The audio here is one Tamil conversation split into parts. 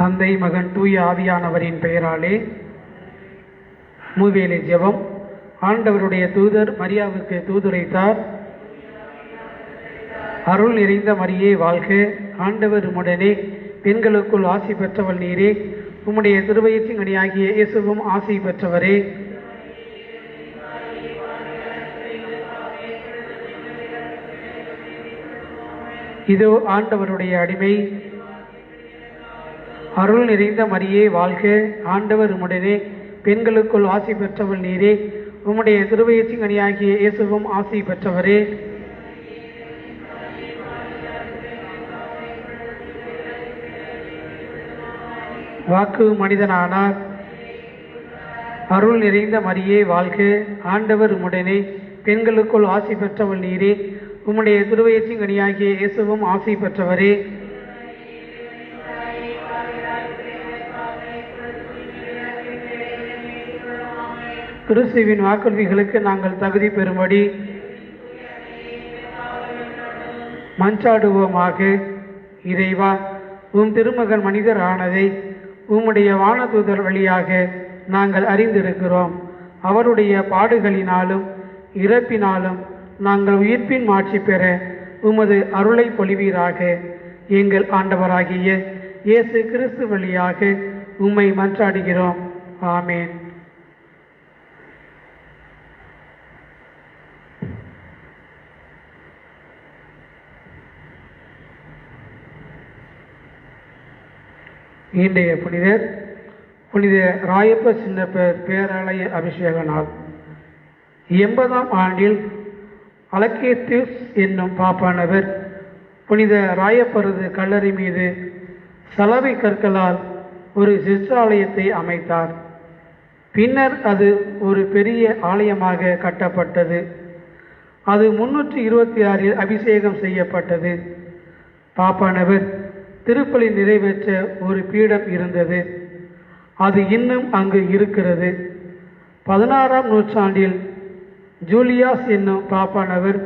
தந்தை மகன் தூய ஆவியானவரின் பெயராலே. மூவேளை ஜெபம். ஆண்டவருடைய தூதர் மரியாவுக்கு தூதுரைத்தார். அருள் நிறைந்த மரியே வாழ்க, ஆண்டவர் உம்முடனே, பெண்களுக்குள் ஆசி பெற்றவள் நீரே, உம்முடைய திருவயிற்றின் கனியாகிய இயேசுவும் ஆசி பெற்றவரே. இதோ ஆண்டவருடைய அடிமை. அருள் நிறைந்த மரியே வாழ்க, ஆண்டவர் உம்முடனே, பெண்களுக்குள் ஆசி பெற்றவள் நீரே, உம்முடைய திருவயிற்றின் கனியாகிய இயேசுவும் ஆசி பெற்றவரே. வாக்கு மனிதனானார். அருள் நிறைந்த மரியே வாழ்க, ஆண்டவர் உம்முடனே, பெண்களுக்குள் ஆசி பெற்றவள் நீரே, உம்முடைய திருவயிற்றின் கனியாகிய இயேசுவும் ஆசி பெற்றவரே. கிறிஸ்துவின் வாக்குறுதிகளுக்கு நாங்கள் தகுதி பெறும்படி மன்றாடுவோமாக. இறைவா, உம் திருமகன் மனிதர் ஆனதை உம்முடைய வானதூதர் வழியாக நாங்கள் அறிந்திருக்கிறோம். அவருடைய பாடுகளினாலும் இறப்பினாலும் நாங்கள் உயிர்ப்பின் மாட்சி பெற உமது அருளை பொழிவீராக. எங்கள் ஆண்டவராகிய இயேசு கிறிஸ்து வழியாக உம்மை மன்றாடுகிறோம். ஆமேன். இன்றைய புனிதர் புனித ராயப்ப சின்னப்பர் பேராலய அபிஷேக நாள். 80ஆம் ஆண்டில் அலக்கேத்தியூஸ் என்னும் பாப்பானவர் புனித ராயப்பரது கல்லறை மீது சலவை கற்களால் ஒரு சிற்றாலயத்தை அமைத்தார். பின்னர் அது ஒரு பெரிய ஆலயமாக கட்டப்பட்டது. அது 326இல் அபிஷேகம் செய்யப்பட்டது. பாப்பானவர் திருப்பலி நிறைவேற்ற ஒரு பீடம் இருந்தது. அது இன்னும் அங்கு இருக்கிறது. 16ஆம் நூற்றாண்டில் ஜூலியாஸ் என்னும் பாப்பானவர்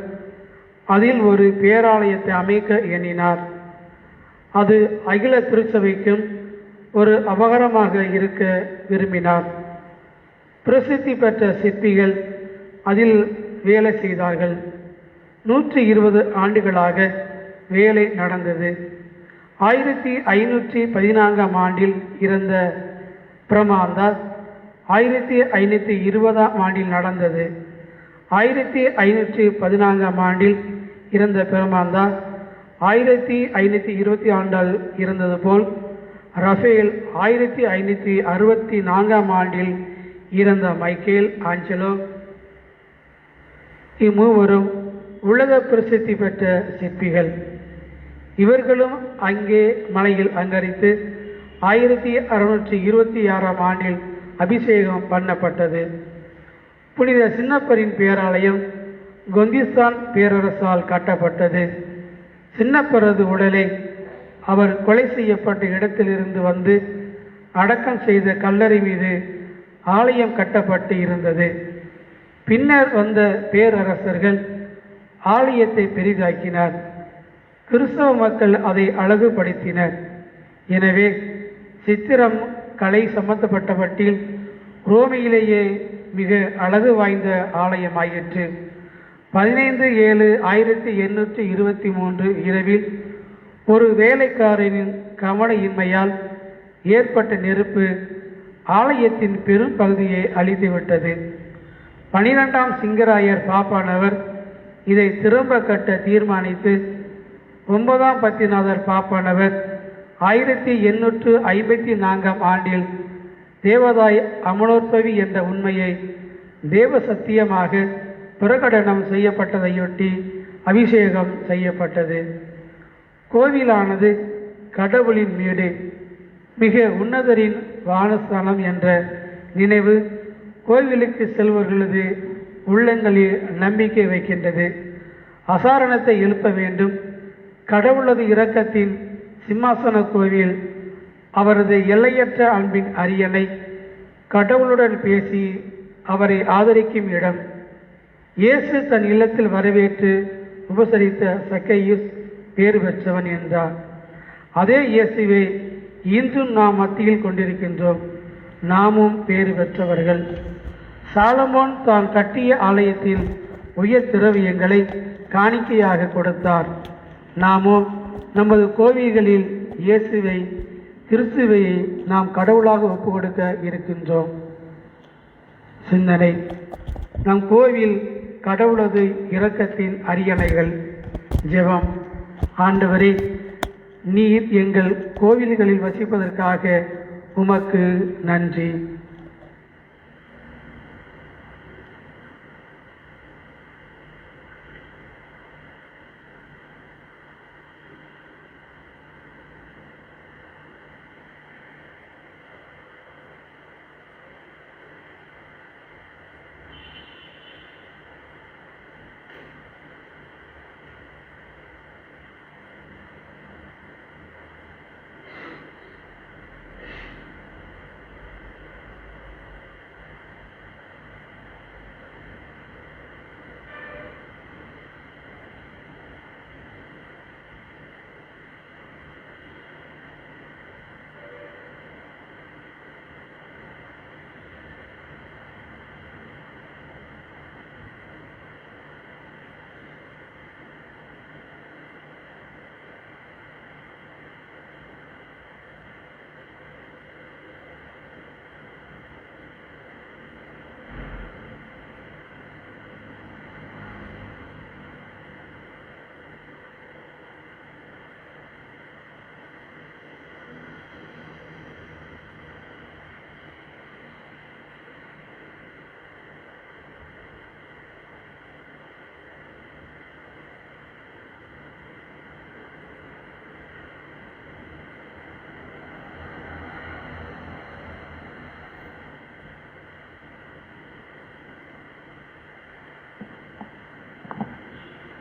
அதில் ஒரு பேராலயத்தை அமைக்க எண்ணினார். அது அகில திருச்சபைக்கும் ஒரு அபகரமாக இருக்க விரும்பினார். பிரசித்தி பெற்ற சிற்பிகள் அதில் வேலை செய்தார்கள். 120 ஆண்டுகளாக வேலை நடந்தது. 1514ஆம் ஆண்டில் இறந்த பிரமாந்தார் 1520ஆம் ஆண்டில் நடந்தது. 1514ஆம் ஆண்டில் இறந்த பிரமாந்தார் 1520 ஆண்டால் இறந்தது போல் ரஃபேல் 1564ஆம் ஆண்டில் இறந்த மைக்கேல் ஆஞ்சலோ. இம்மூவரும் உலக பிரசித்தி பெற்ற சிற்பிகள். இவர்களும் அங்கே மலையில் அங்கரித்து 1626ஆம் ஆண்டில் அபிஷேகம் பண்ணப்பட்டது. புனித சின்னப்பரின் பேராலயம் கொந்திஸ்தான் பேரரசால் கட்டப்பட்டது. சின்னப்பரது உடலை அவர் கொலை செய்யப்பட்ட இடத்திலிருந்து வந்து அடக்கம் செய்த கல்லறை மீது ஆலயம் கட்டப்பட்டு இருந்தது. பின்னர் வந்த பேரரசர்கள் ஆலயத்தை பெரிதாக்கினார். கிறிஸ்தவ மக்கள் அதை அழகுபடுத்தினர். எனவே சித்திரம் கலை சம்பந்தப்பட்டவற்றில் ரோமையிலேயே மிக அழகு வாய்ந்த ஆலயமாயிற்று. 15/7/1823 இரவில் ஒரு வேலைக்காரனின் கவன இன்மையால் ஏற்பட்ட நெருப்பு ஆலயத்தின் பெரும் பகுதியை அழித்துவிட்டது. 12ஆம் சிங்கராயர் பாப்பானவர் இதை திரும்ப கட்ட தீர்மானித்து 9ஆம் பத்திநாதர் பாப்பானவர் 1854ஆம் ஆண்டில் தேவதாய் அமலோற்பவி என்ற உண்மையை தேவ சத்தியமாக பிரகடனம் செய்யப்பட்டதையொட்டி அபிஷேகம் செய்யப்பட்டது. கோவிலானது கடவுளின் வீடு, மிக உன்னதரின் வானஸ்தானம் என்ற நினைவு கோவிலுக்கு செல்வர்களது உள்ளங்களில் நம்பிக்கை வைக்கின்றது. அசாரணத்தை எழுப்ப வேண்டும். கடவுளது இரக்கத்தின் சிம்மாசன கோவில் அவரது எல்லையற்ற அன்பின் அரியணை, கடவுளுடன் பேசி அவரை ஆதரிக்கும் இடம். இயேசு தன் இல்லத்தில் வரவேற்று உபசரித்த சக்கையூஸ் பேறு பெற்றவன் என்றார். அதே இயேசுவே இன்றும் நாம் மத்தியில் கொண்டிருக்கின்றோம். நாமும் பேறு பெற்றவர்கள். சாலமோன் தான் கட்டிய ஆலயத்தில் உயர் திரவியங்களை காணிக்கையாக கொடுத்தார். நாமோ நமது கோவில்களில் இயேசுவை கிறிஸ்துவை நாம் கடவுளாக ஒப்பு கொடுக்க இருக்கின்றோம். சிந்தனை: நம் கோவில் கடவுளது இரக்கத்தின் அரியணைகள். ஜெபம்: ஆண்டவரே, நீர் எங்கள் கோவில்களில் வசிப்பதற்காக உமக்கு நன்றி.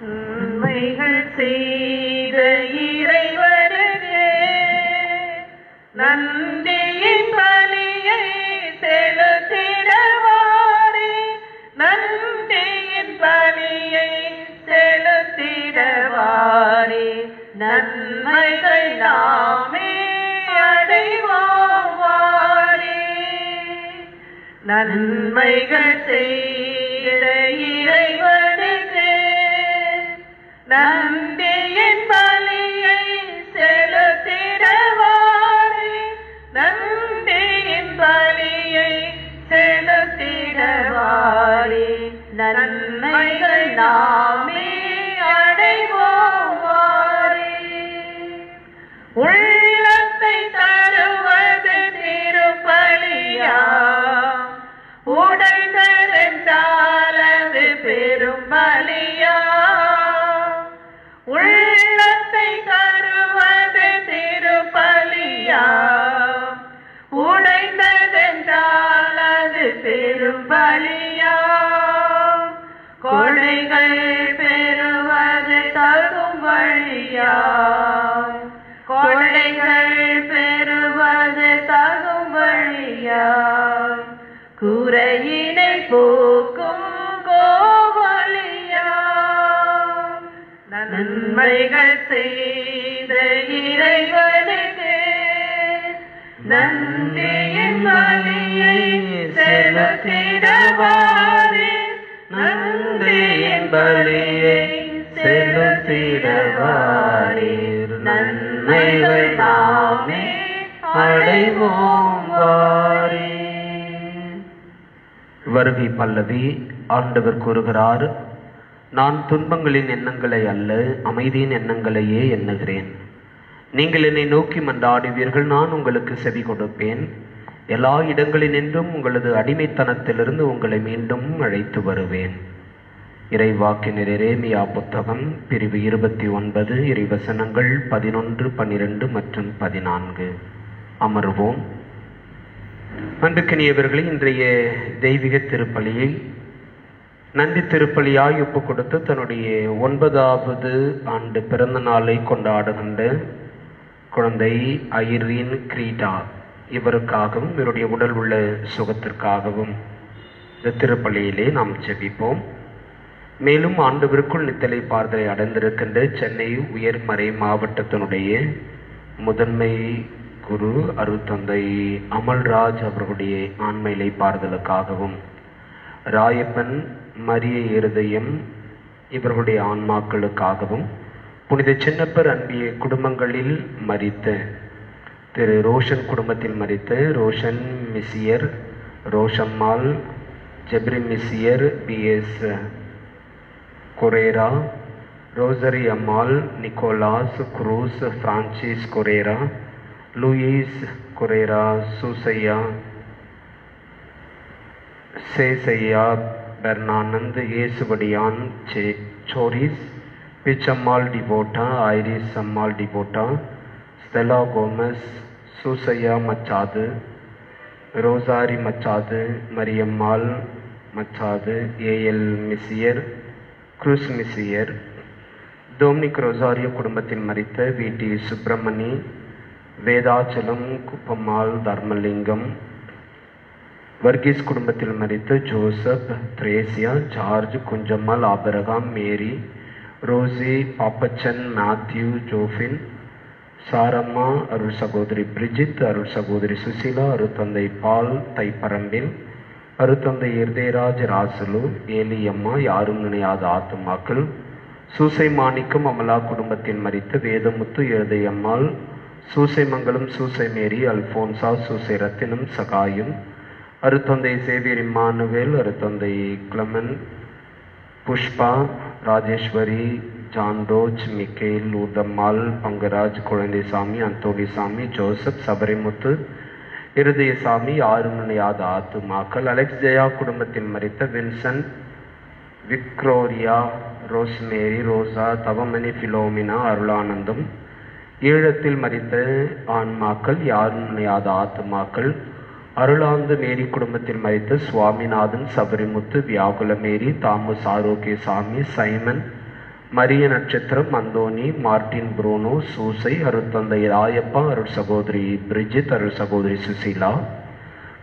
நன்மைகள் செய்த இறைவனுக்கு நன்றியின் பலியை செலுத்திடவாரே, நன்றியின் பலியை செலுத்திடவாரே, நன்மைகள் நாமே அடைவோம் வாரே. நன்மைகள் செய்த இறைவனுக்கு நன்றியின் பலியை செலுத்திடவாரே, நன்றியின் பலியை செலுத்திடவாரே, நன்மைகள் நாமே அடைவோம் வாரே. உள்ளத்தை தருவது திருப்பலியாம், உடைந்ததென்றால் அது பெரும் பலியாம். உள்ளத்தை தருவது திருப்பலியாம், உடைந்ததென்றால் அது பெரும் பலியாம். கொடைகள் பெறுவது தகும் வழியாம், கொடைகள் பெறுவது தகும் வழியாம். குறையினை போக்கும் கோவலியாம். நன்மைகள் செய்த இறைவனுக்கு நன்றியின் பலியை செலுத்திடவாரே, நன்றியின் பலியை செலுத்திடவாரே, நன்மைகள் நாமே அடைவோம் வாரே. வருகை பல்லவி. ஆண்டவர் கூறுகிறார், நான் துன்பங்களின் எண்ணங்களை அல்ல, அமைதியின் எண்ணங்களையே எண்ணுகிறேன். நீங்கள் என்னை நோக்கி மன்றாடுவீர்கள், நான் உங்களுக்கு செவி கொடுப்பேன். எல்லா இடங்களினின்றும் உங்களது அடிமைத்தனத்திலிருந்து உங்களை மீண்டும் அழைத்து வருவேன். இறைவாக்கினர் எரேமியா புத்தகம் பிரிவு 29 இறைவசனங்கள் 11, 12 மற்றும் 14. அமர்வோம். அன்புக்கினியவர்களே, இன்றைய தெய்வீக திருப்பலியை நன்றி திருப்பலியாய் ஒப்பு கொடுத்து தன்னுடைய 9வது ஆண்டு பிறந்த நாளை கொண்டாடுகின்ற குழந்தை ஐரீன் கிரீட்டா இவருக்காகவும் இவருடைய உடல் உள்ள சுகத்திற்காகவும் இந்த திருப்பலியிலே நாம் ஜெபிப்போம். மேலும் ஆண்டவருக்குள் நித்தலை பார்தலை அடைந்திருக்கின்ற சென்னை உயர்மறை மாவட்டத்தினுடைய முதன்மை குரு அருட்தந்தை அமல்ராஜ் அவர்களுடைய ஆன்மையிலை பாறுதலுக்காகவும், ராயப்பன் மரிய இருதயம் இவர்களுடைய ஆன்மாக்களுக்காகவும், புனித சின்னப்பர் அன்பிய குடும்பங்களில் மரித்த திரு ரோஷன் குடும்பத்தில் மரித்த Roshan Misier, Roshammal, Jeffrey Misier, PS Correa, Rosary Ammal, Nicholas Cruz, Francis Correa, Louis Correa, Susaiya, Sesaiya, பெர்னானந்த், Yesuvadiyan, Soris, Pichammal D'Votta, Iris Ammal D'Votta, Stella Gomes, Susaiya Machado, Rosary Machado, Mariammal Machado, AL Misier, Cruz Misier, Dominic Rosario குடும்பத்தில் மரித்த வீட்டி சுப்பிரமணி, வேதாச்சலம், குப்பம்மாள், தர்மலிங்கம், வர்கீஸ் குடும்பத்தில் மரித்த Joseph, Theresia, George, Kunjammal, Abraham, மேரி, ரோசி, பாப்பச்சன், மேத்யூ, ஜோஃபின், சாரம்மா, அருள் சகோதரி பிரிஜித், அருள் சகோதரி சுசிலா, அருத்தந்தை பால் தைப்பரம்பில், அருத்தந்தை இருதயராஜ், ராசுலு, ஏலியம்மா, யாரும் நினையாத ஆத்துமாக்கள், சூசை மாணிக்கம் அமலா குடும்பத்தில் மரித்த வேதமுத்து, இருதயம்மாள், சூசைமங்கலம், சூசை மேரி, அல்போன்சா, சூசை ரத்தினம், சகாயம், அருத்தந்தை சேவியர் இம்மானுவேல், அருத்தந்தை கிளமன், புஷ்பா, ராஜேஸ்வரி, ஜான்ரோஜ், மிக்கேல், ஊதம்மாள், பங்கராஜ், குழந்தைசாமி, அந்தோணிசாமி, ஜோசப், சபரிமுத்து, இருதயசாமி, யாரும் நினையாத ஆத்துமாக்கள், அலெக்ஸ் ஜெயா குடும்பத்தில் மரித்த வின்சென்ட், விக்ரோரியா, ரோஸ்மேரி, ரோசா, தவமணி, பிலோமினா, அருளானந்தம், ஈழத்தில் மரித்த ஆன்மாக்கள், யாரும் நினையாத ஆத்துமாக்கள், அருளாந்து மேரி குடும்பத்தில் மரித்த சுவாமிநாதன், சபரிமுத்து, வியாகுல மேரி, தாமஸ் ஆரோக்கியசாமி, சைமன், மரிய நட்சத்திரம், அந்தோனி, மார்டின் புரூனோ, சூசை, அருட்தந்தை ராயப்பா, அருள் சகோதரி பிரிஜித், அருள் சகோதரி சுசீலா,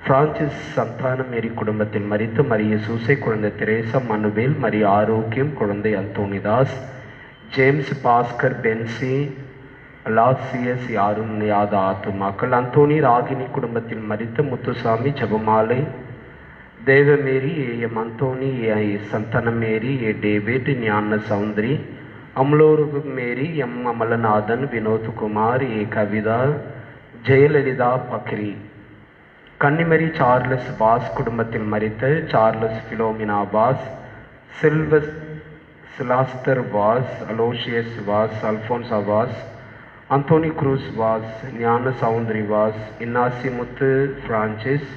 பிரான்சிஸ் சந்தான மேரி குடும்பத்தில் மரித்த மரிய சூசை, குழந்தை தெரேசா, மனுவேல், மரிய ஆரோக்கியம், குழந்தை அந்தோனிதாஸ், ஜேம்ஸ், பாஸ்கர், பென்சி, லாசியஸ், யாரும் நினையாத ஆத்துமாக்கள், அந்தோனி ராகினி குடும்பத்தில் மரித்த Muthusamy, Jebamalai, Devamary, AM Anthony, A Santhanamary, A David, Gnana Soundari, அம்லோரு Mary, M Amalanathan, Vinothkumar, A Kavitha, Jayalalitha Bakri, Kannimary Charles Vaz குடும்பத்தில் மரித்த சார்லஸ் பிலோமினா வாஸ், சில்வஸ் Silvester Vaz, Aloysius Vaz, Alphonsa Vaz, Anthony Cruz Vaz, Gnana Soundari Vaz, Innasimuthu Francis,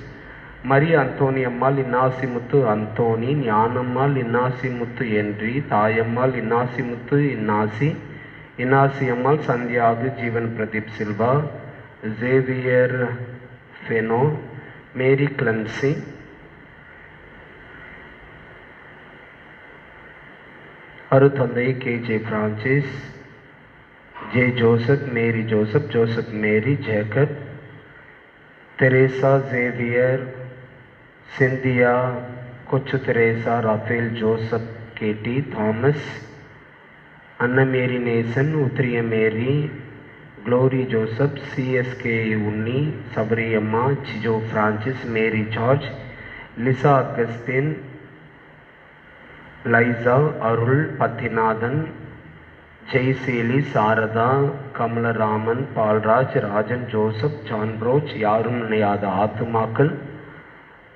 Mariya Anthoniammal, Innasimuthu Anthony, Gnanammal, Innasimuthu Henry, Thayammal, Innasimuthu Innasi, இன்னாசியம்மாள், Santhiyagu, Jeevan Pradeep Silva, Xavier Feno, Mary Clancy, அருத்தந்தை K J Francis, J Joseph, Mary Joseph, Joseph Mary, Jacob, Theresa, Xavier, Cynthia, Kochu Theresa, Raphael, Joseph, Katie, Thomas, Annamary Nesan, Uthiriya Mary, Glory Joseph, CSK Unni, Sabariyamma, Jijo Francis, Mary George, Lisa Augustine, Laisa, Arul, Pathinathan, Jaiseli, Saradha, Kamalaraman, Paulraj, Rajan, Joseph, Johnbaroch, யாரும் நினையாத ஆத்துமாக்கள்,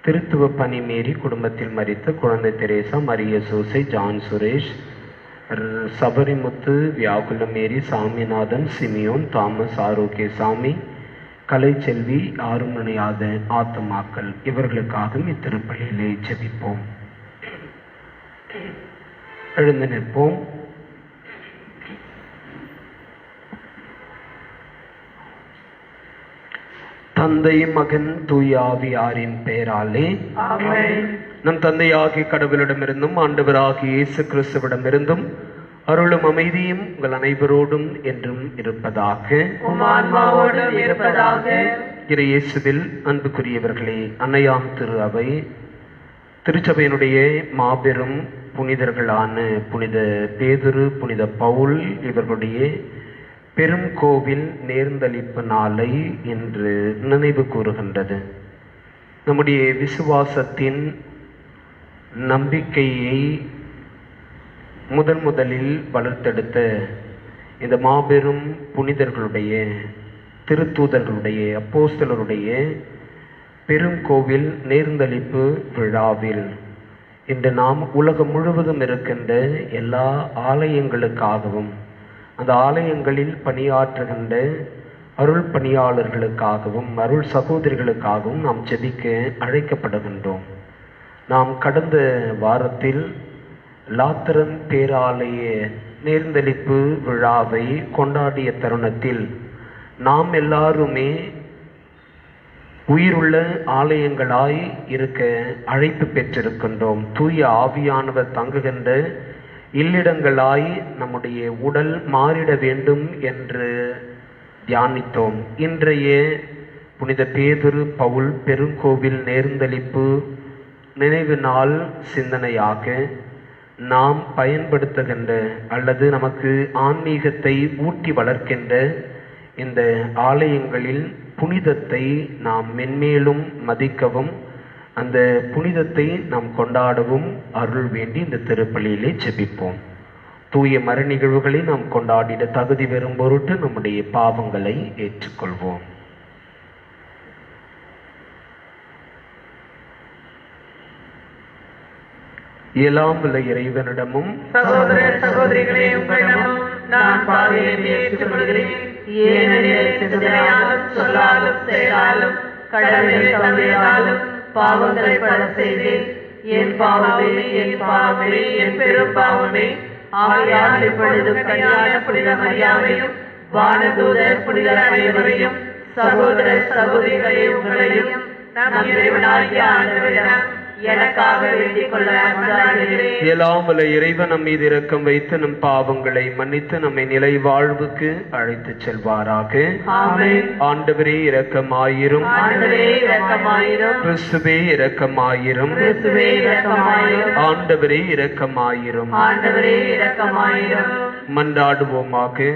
திருத்துவ பணி மேரி குடும்பத்தில் மரித்த குழந்தை தெரேசா, மரிய சூசை, ஜான் சுரேஷ், சபரிமுத்து, வியாகுல மேரி, சாமிநாதன், சிமியோன், தாமஸ் ஆரோக்கியசாமி, கலைச்செல்வி, யாரும் நினையாத ஆத்துமாக்கள், இவர்களுக்காகவும் இத்திருப்பலியிலே ஜெபிப்போம். எழுந்து நிற்போம். தந்தை, மகன், தூய ஆவியாரின் பெயராலே ஆமென். நம் தந்தையாகிய கடவுளிடமிருந்தும் ஆண்டவராகிய இயேசு கிறிஸ்துவிடமிருந்தும் அருளும் அமைதியும் உங்கள் அனைவரோடும் என்றும் இருப்பதாக. உம் ஆன்மாவோடும் இருப்பதாக. இறை இயேசுவில் அன்புக்குரியவர்களே, அன்னையாம் திரு அவை திருச்சபையினுடைய மாபெரும் புனிதர்களான புனித பேதுரு, புனித பவுல் இவர்களுடைய பெரும் கோவில் நேர்ந்தளிப்பு நாளை இன்று நினைவு கூறுகின்றது. நம்முடைய விசுவாசத்தின் நம்பிக்கையை முதலில் வளர்த்தெடுத்த இந்த மாபெரும் புனிதர்களுடைய, திருத்தூதர்களுடைய, அப்போஸ்தலருடைய பெரும் கோவில் நேர்ந்தளிப்பு விழாவில் இன்று நாம் உலகம் முழுவதும் இருக்கின்ற எல்லா ஆலயங்களுக்காகவும், அந்த ஆலயங்களில் பணியாற்றுகின்ற அருள் பணியாளர்களுக்காகவும், அருள் சகோதரிகளுக்காகவும் நாம் ஜெபிக்க அழைக்கப்படுகின்றோம். நாம் கடந்த வாரத்தில் லாத்திரன் பேராலய நேர்ந்தளிப்பு விழாவை கொண்டாடிய தருணத்தில் நாம் எல்லாருமே உயிருள்ள ஆலயங்களாய் இருக்க அழைப்பு பெற்றிருக்கின்றோம். தூய ஆவியானவர் தங்குகின்ற இல்லிடங்களாய் நம்முடைய உடல் மாறிட வேண்டும் என்று தியானித்தோம். இன்றைய புனித பேதுரு பவுல் பெருங்கோவில் நேர்ந்தளிப்பு நினைவு நாள் சிந்தனையாக நாம் பயன்படுத்துகின்ற அல்லது நமக்கு ஆன்மீகத்தை ஊட்டி வளர்க்கின்ற இந்த ஆலயங்களில் புனிதத்தை நாம் மென்மேலும் மதிக்கவும், அந்த புனிதத்தை நாம் கொண்டாடவும் அருள் வேண்டி இந்த திருப்பலியிலே ஜெபிப்போம். தூய மர நிகழ்வுகளை நாம் கொண்டாடிட தகுதி பெறும் பொருட்டு நம்முடைய பாவங்களை ஏற்றுக்கொள்வோம். எல்லாம் உள்ள இறைவனிடமும் சகோதர சகோதரிகளே உங்களிடமும் நான் பாவியை ஏற்றுக்கொள்கிறேன். ஏனெனில் சிந்தனையாலும் சொல்லாலும் செயலாலும் கடமை தவறியதாலும் பாவங்களை பல செய்தேன். என் பாவமே, என் பாவமே, என் பெரும் பாவமே. ஆகையால் இப்பொழுதும் கன்னியான புனித மரியாதையும் வானதூதர் புனிதர் அனைவரையும் சகோதர சகோதரிகளே உங்களையும் நம் இறைவனாகிய ஆண்டவரிடம் எனக்காக வேண்டிக் கொள்ள மன்றாடுகிறேன். எல்லாம் வல்ல இறைவன் நம் மீது இரக்கம் வைத்து நம் பாவங்களை மன்னித்து நம்மை நிலை வாழ்வுக்கு அழைத்து செல்வாராக. ஆமென். ஆண்டவரே இரக்கமாயிரும். ஆண்டவரே இரக்கமாயிரும். கிறிஸ்துவே இரக்கமாயிரும். கிறிஸ்துவே இரக்கமாயிரும். ஆண்டவரே இரக்கமாயிரும். ஆண்டவரே இரக்கமாயிரும். மன்றாடுவோமாக.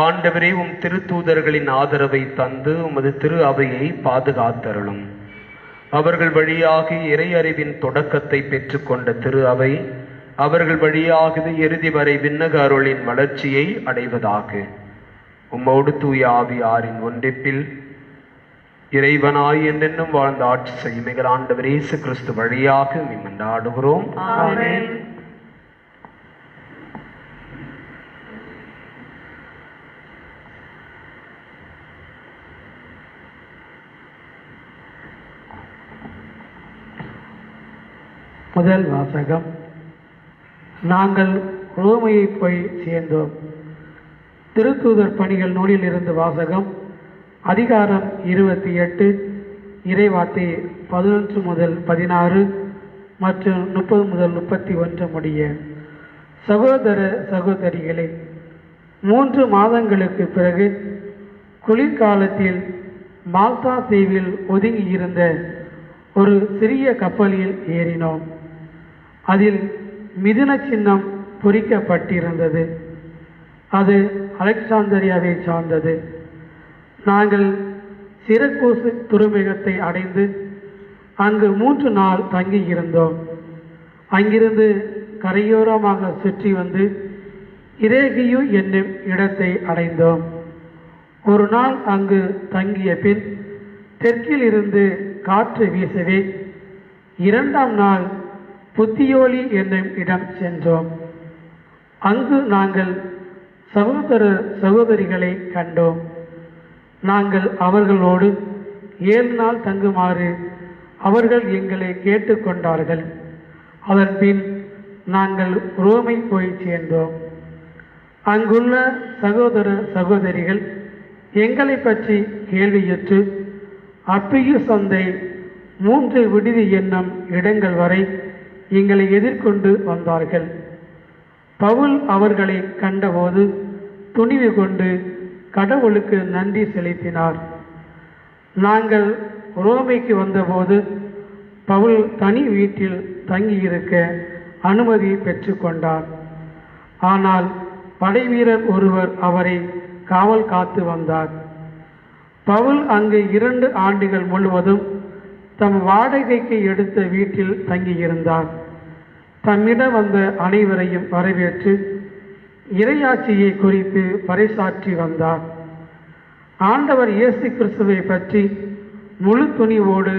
ஆண்டவரே, உம் திருத்தூதர்களின் ஆதரவை தந்து உமது திரு அவையை பாதுகாத்தருளும். அவர்கள் வழியாக இறை அறிவின் தொடக்கத்தை பெற்றுக்கொண்ட திரு அவை அவர்கள் வழியாகவே இறுதி வரை விண்ணக அருளின் வளர்ச்சியை அடைவதாக. உம்மோடு தூய ஆவியாரின் ஒன்றிப்பில் இறைவனாய் என்றென்னும் வாழ்ந்து ஆட்சி செய்யும் எங்கள் ஆண்டவர் இயேசு கிறிஸ்து வழியாக மன்றாடுகிறோம். ஆமென். முதல் வாசகம். நாங்கள் ரோமையை போய் சேர்ந்தோம். திருத்தூதர் பணிகள் நூலில் இருந்து வாசகம். அதிகாரம் 28, இறைவார்த்தை 11 முதல் 16 மற்றும் 30 முதல் 31 முடிய. சகோதர சகோதரிகளே, 3 மாதங்களுக்கு பிறகு குளிர்காலத்தில் மால்தா தீவில் ஒதுங்கி இருந்த ஒரு சிறிய கப்பலில் ஏறினோம். அதில் மிதுன சின்னம் பொறிக்கப்பட்டிருந்தது. அது அலெக்சாந்திரியாவை சார்ந்தது. நாங்கள் சிரக்கூசு துறைமுகத்தை அடைந்து அங்கு 3 நாள் தங்கியிருந்தோம். அங்கிருந்து கரையோரமாக சுற்றி வந்து இரேகியு என்னும் இடத்தை அடைந்தோம். ஒரு நாள் அங்கு தங்கிய பின் தெற்கில் இருந்து காற்று வீசவே 2ஆம் நாள் புத்தியோலி என்னும் இடம் சென்றோம். அங்கு நாங்கள் சகோதர சகோதரிகளை கண்டோம். நாங்கள் அவர்களோடு 7 நாள் தங்குமாறு அவர்கள் எங்களை கேட்டுக்கொண்டார்கள். அதன் பின் நாங்கள் ரோமை போய் சேர்ந்தோம். அங்குள்ள சகோதர சகோதரிகள் எங்களை பற்றி கேள்வியுற்று அப்பியு சந்தை 3 விடுதி என்னும் இடங்கள் வரை எங்களை எதிர்கொண்டு வந்தார்கள். பவுல் அவர்களை கண்டபோது துணிவு கொண்டு கடவுளுக்கு நன்றி செலுத்தினார். நாங்கள் ரோமைக்கு வந்தபோது பவுல் தனி வீட்டில் தங்கியிருக்க அனுமதி பெற்றுக்கொண்டார். ஆனால் படைவீரர் ஒருவர் அவரை காவல் காத்து வந்தார். பவுல் அங்கு 2 ஆண்டுகள் முழுவதும் தம் வாடகைக்கு எடுத்த வீட்டில் தங்கியிருந்தார். தம்மிடம் வந்த அனைவரையும் வரவேற்று இறையாட்சியை குறித்து பறைசாற்றி வந்தார். ஆண்டவர் இயேசு கிறிஸ்துவை பற்றி முழு துணிவோடு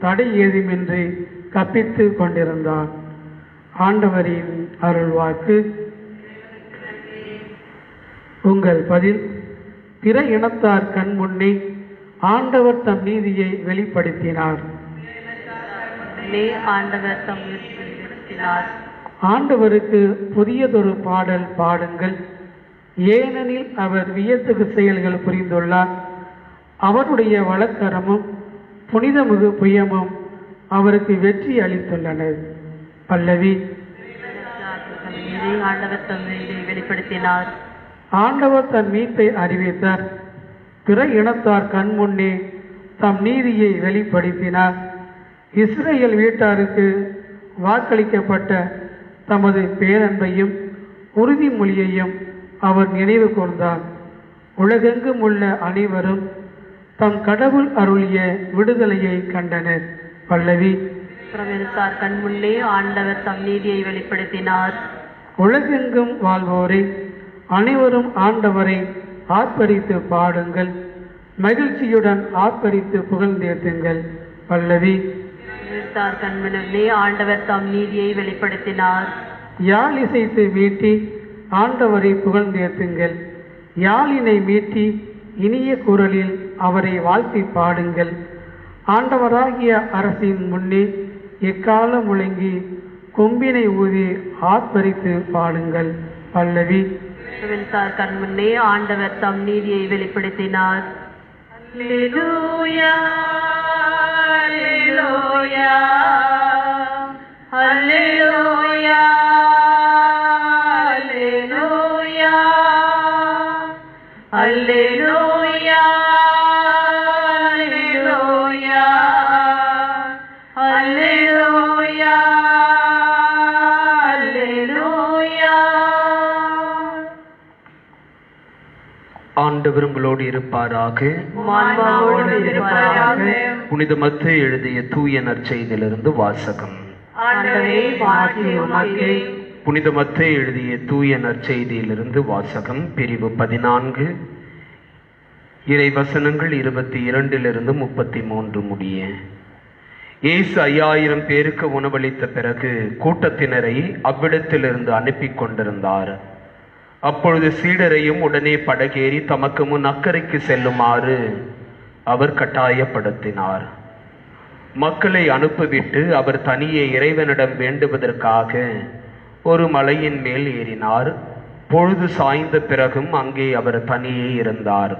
தடை ஏதுமின்றி கற்பித்து கொண்டிருந்தார். ஆண்டவரின் அருள்வாக்கு. உங்கள் பதில்: பிற இனத்தார் கண் முன்னே ஆண்டவர் தம் நீதியை வெளிப்படுத்தினார். ஆண்டவர் தம் நீதியை வெளிப்படுத்தினார். ஆண்டவருக்கு புதியதொரு பாடல் பாடுங்கள், ஏனெனில் அவர் வியத்தகு செயல்கள் புரிந்துள்ளார். அவருடைய வழக்கரமும் புனிதமிகு புயமும் அவருக்கு வெற்றி அளித்துள்ளனர். பல்லவி. ஆண்டவர் தம் நீதியை வெளிப்படுத்தினார். ஆண்டவர் தன் மீட்பை அறிவித்தார். பிற இனத்தார் கண் முன்னே தம் நீதியை வெளிப்படுத்தினார். இஸ்ரேல் வீட்டாருக்கு வாக்களிக்கப்பட்ட தமது பேரன்பையும் உறுதிமொழியையும் அவர் நினைவு கூர்ந்தார். உலகெங்கும் உள்ள அனைவரும் தம் கடவுள் அருளிய விடுதலையை கண்டனர். பல்லவி. பிரமித்தார் கண் முன்னே ஆண்டவர் தம் நீதியை வெளிப்படுத்தினார். உலகெங்கும் வாழ்வோரை அனைவரும் ஆண்டவரை ஆர்ப்பரித்து பாடுங்கள், மகிழ்ச்சியுடன் ஆர்ப்பரித்து புகழ்ந்தேத்துங்கள். பல்லவி. பிரமித்தார் கண் முன்னே ஆண்டவர் தம் நீதியை வெளிப்படுத்தினார். யாழ் இசைத்து மீட்டி ஆண்டவரை புகழ்ந்தேத்துங்கள். யாழினை மீட்டி இனிய குரலில் அவரை வாழ்த்தி பாடுங்கள். ஆண்டவராகிய அரசின் முன்னே எக்காலம் முழங்கி கொம்பினை ஊதி ஆர்ப்பரித்து பாடுங்கள். பல்லவி. பிரமித்தார் கண் முன்னே ஆண்டவர் தம் நீதியை வெளிப்படுத்தினார். அல்லேலூயா, அல்லேலூயா, அல்லேலூயா, அல்லேலூயா, அல்லேலூயா, அல்லேலூயா, அல்லேலூயா, அல்லேலூயா. ஆண்டவர் உங்களோடு இருப்பாராக. மாண்போடு இருப்பாராக. புனித மத்தேயு எழுதிய தூய நற்செய்தியிலிருந்து வாசகம். ஆண்டவரே, மாட்சி உமக்கே. புனித மத்தேயு எழுதிய தூய நற்செய்தியிலிருந்து வாசகம். பிரிவு 14, இறை வசனங்கள் 22 33 முடிய. இயேசு 5000 பேருக்கு உணவளித்த பிறகு கூட்டத்தினரை அவ்விடத்திலிருந்து அனுப்பி கொண்டிருந்தார். அப்பொழுது சீடரையும் உடனே படகேறி தமக்கு முன் அக்கறைக்கு செல்லுமாறு அவர் கட்டாயப்படுத்தினார். மக்களை அனுப்பிவிட்டு அவர் தனியே இறைவனிடம் வேண்டுவதற்காக ஒரு மலையின் மேல் ஏறினார். பொழுது சாய்ந்த பிறகும் அங்கே அவர் தனியே இருந்தார்.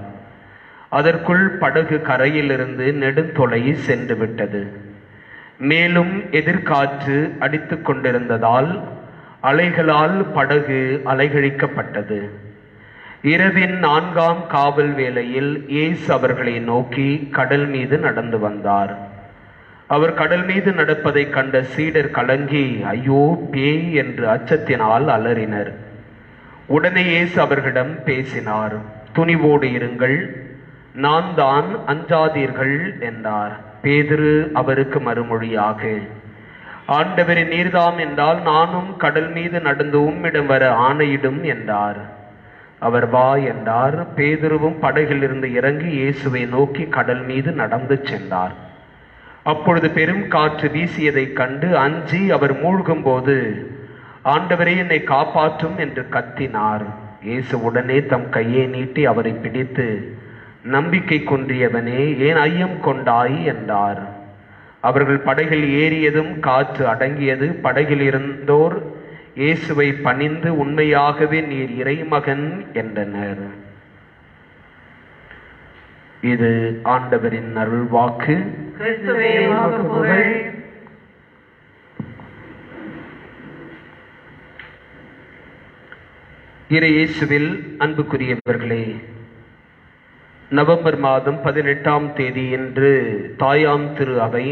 அதற்குள் படகு கரையிலிருந்து நெடுந்தொலை சென்று விட்டது. மேலும் எதிர்காற்று அடித்து கொண்டிருந்ததால் அலைகளால் படகு அலைகழிக்கப்பட்டது. இரவின் 4ஆம் காவல் வேளையில் இயேசு அவர்களை நோக்கி கடல் மீது நடந்து வந்தார். அவர் கடல் மீது நடப்பதை கண்ட சீடர் கலங்கி ஐயோ பேய் என்று அச்சத்தினால் அலறினர். உடனே இயேசு அவர்களிடம் பேசினார். துணிவோடு இருங்கள், நான் தான், அஞ்சாதீர்கள் என்றார். பேதுரு அவருக்கு மறுமொழியாக, ஆண்டவரே, நீர்தாம் என்றால் நானும் கடல் மீது நடந்து உம்மிடம் வர ஆணையிடும் என்றார். அவர் வா என்றார். பேதுருவும் படகிலிருந்து இறங்கி இயேசுவை நோக்கி கடல் மீது நடந்து சென்றார். அப்பொழுது பெரும் காற்று வீசியதைக் கண்டு அஞ்சி அவர் மூழ்கும் போது, ஆண்டவரே, என்னை காப்பாற்றும் என்று கத்தினார். இயேசு உடனே தம் கையை நீட்டி அவரை பிடித்து, நம்பிக்கை குன்றியவனே, ஏன் ஐயம் கொண்டாய் என்றார். அவர்கள் படகில் ஏறியதும் காற்று அடங்கியது. படகில் இருந்தோர் இயேசுவை பணிந்து, உண்மையாகவே நீர் இறைமகன் என்றனர். இது ஆண்டவரின் அருள்வாக்கு. கிறிஸ்துவே உமக்கு புகழ். இறை இயேசுவில் அன்புக்குரியவர்களே, நவம்பர் மாதம் 18ஆம் தேதி என்று தாயாம் திரு அவை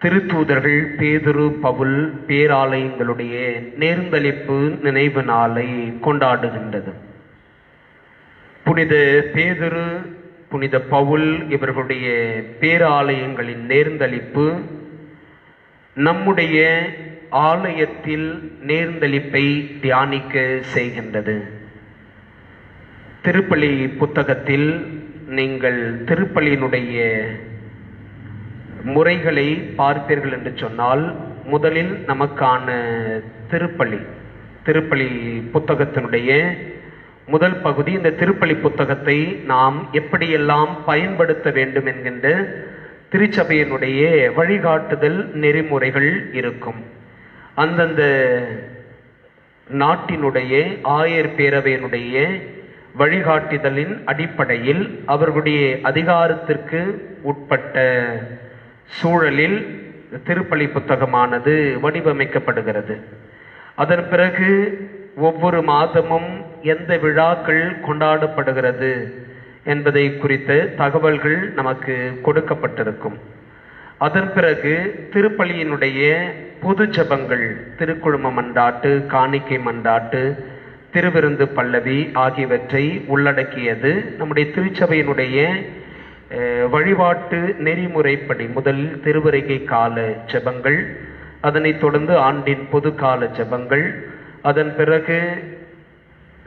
திருத்தூதர்கள் பேதுரு, பவுல் பேராலயங்களுடைய நேர்ந்தளிப்பு நினைவு நாளை கொண்டாடுகின்றது. புனித பேதுரு, புனித பவுல் இவர்களுடைய பேராலயங்களின் நேர்ந்தளிப்பு நம்முடைய ஆலயத்தில் நேர்ந்தளிப்பை தியானிக்க செய்கின்றது. திருப்பலி புத்தகத்தில் நீங்கள் திருப்பலியினுடைய முறைகளை பார்ப்பீர்கள் என்று சொன்னால், முதலில் நமக்கான திருப்பலி புத்தகத்தினுடைய முதல் பகுதி, இந்த திருப்பலி புத்தகத்தை நாம் எப்படியெல்லாம் பயன்படுத்த வேண்டும் என்கின்ற திருச்சபையினுடைய வழிகாட்டுதல் நெறிமுறைகள் இருக்கும். அந்தந்த நாட்டினுடைய ஆயர் பேரவையினுடைய வழிகாட்டுதலின் அடிப்படையில் அவர்களுடைய அதிகாரத்திற்கு உட்பட்ட சூழலில் திருப்பலி புத்தகமானது வடிவமைக்கப்படுகிறது. அதன் பிறகு ஒவ்வொரு மாதமும் எந்த விழாக்கள் கொண்டாடப்படுகிறது என்பதை குறித்த தகவல்கள் நமக்கு கொடுக்கப்பட்டிருக்கும். அதன் பிறகு திருப்பலியினுடைய பொது ஜபங்கள், திருக்குழும மன்றாட்டு, காணிக்கை மன்றாட்டு, திருவிருந்து பல்லவி ஆகியவற்றை உள்ளடக்கியது நம்முடைய திருச்சபையினுடைய வழிபாட்டு நெறிமுறைப்படி முதலில் திருவருகை கால ஜபங்கள், அதனைத் தொடர்ந்து ஆண்டின் பொது கால ஜபங்கள், அதன் பிறகு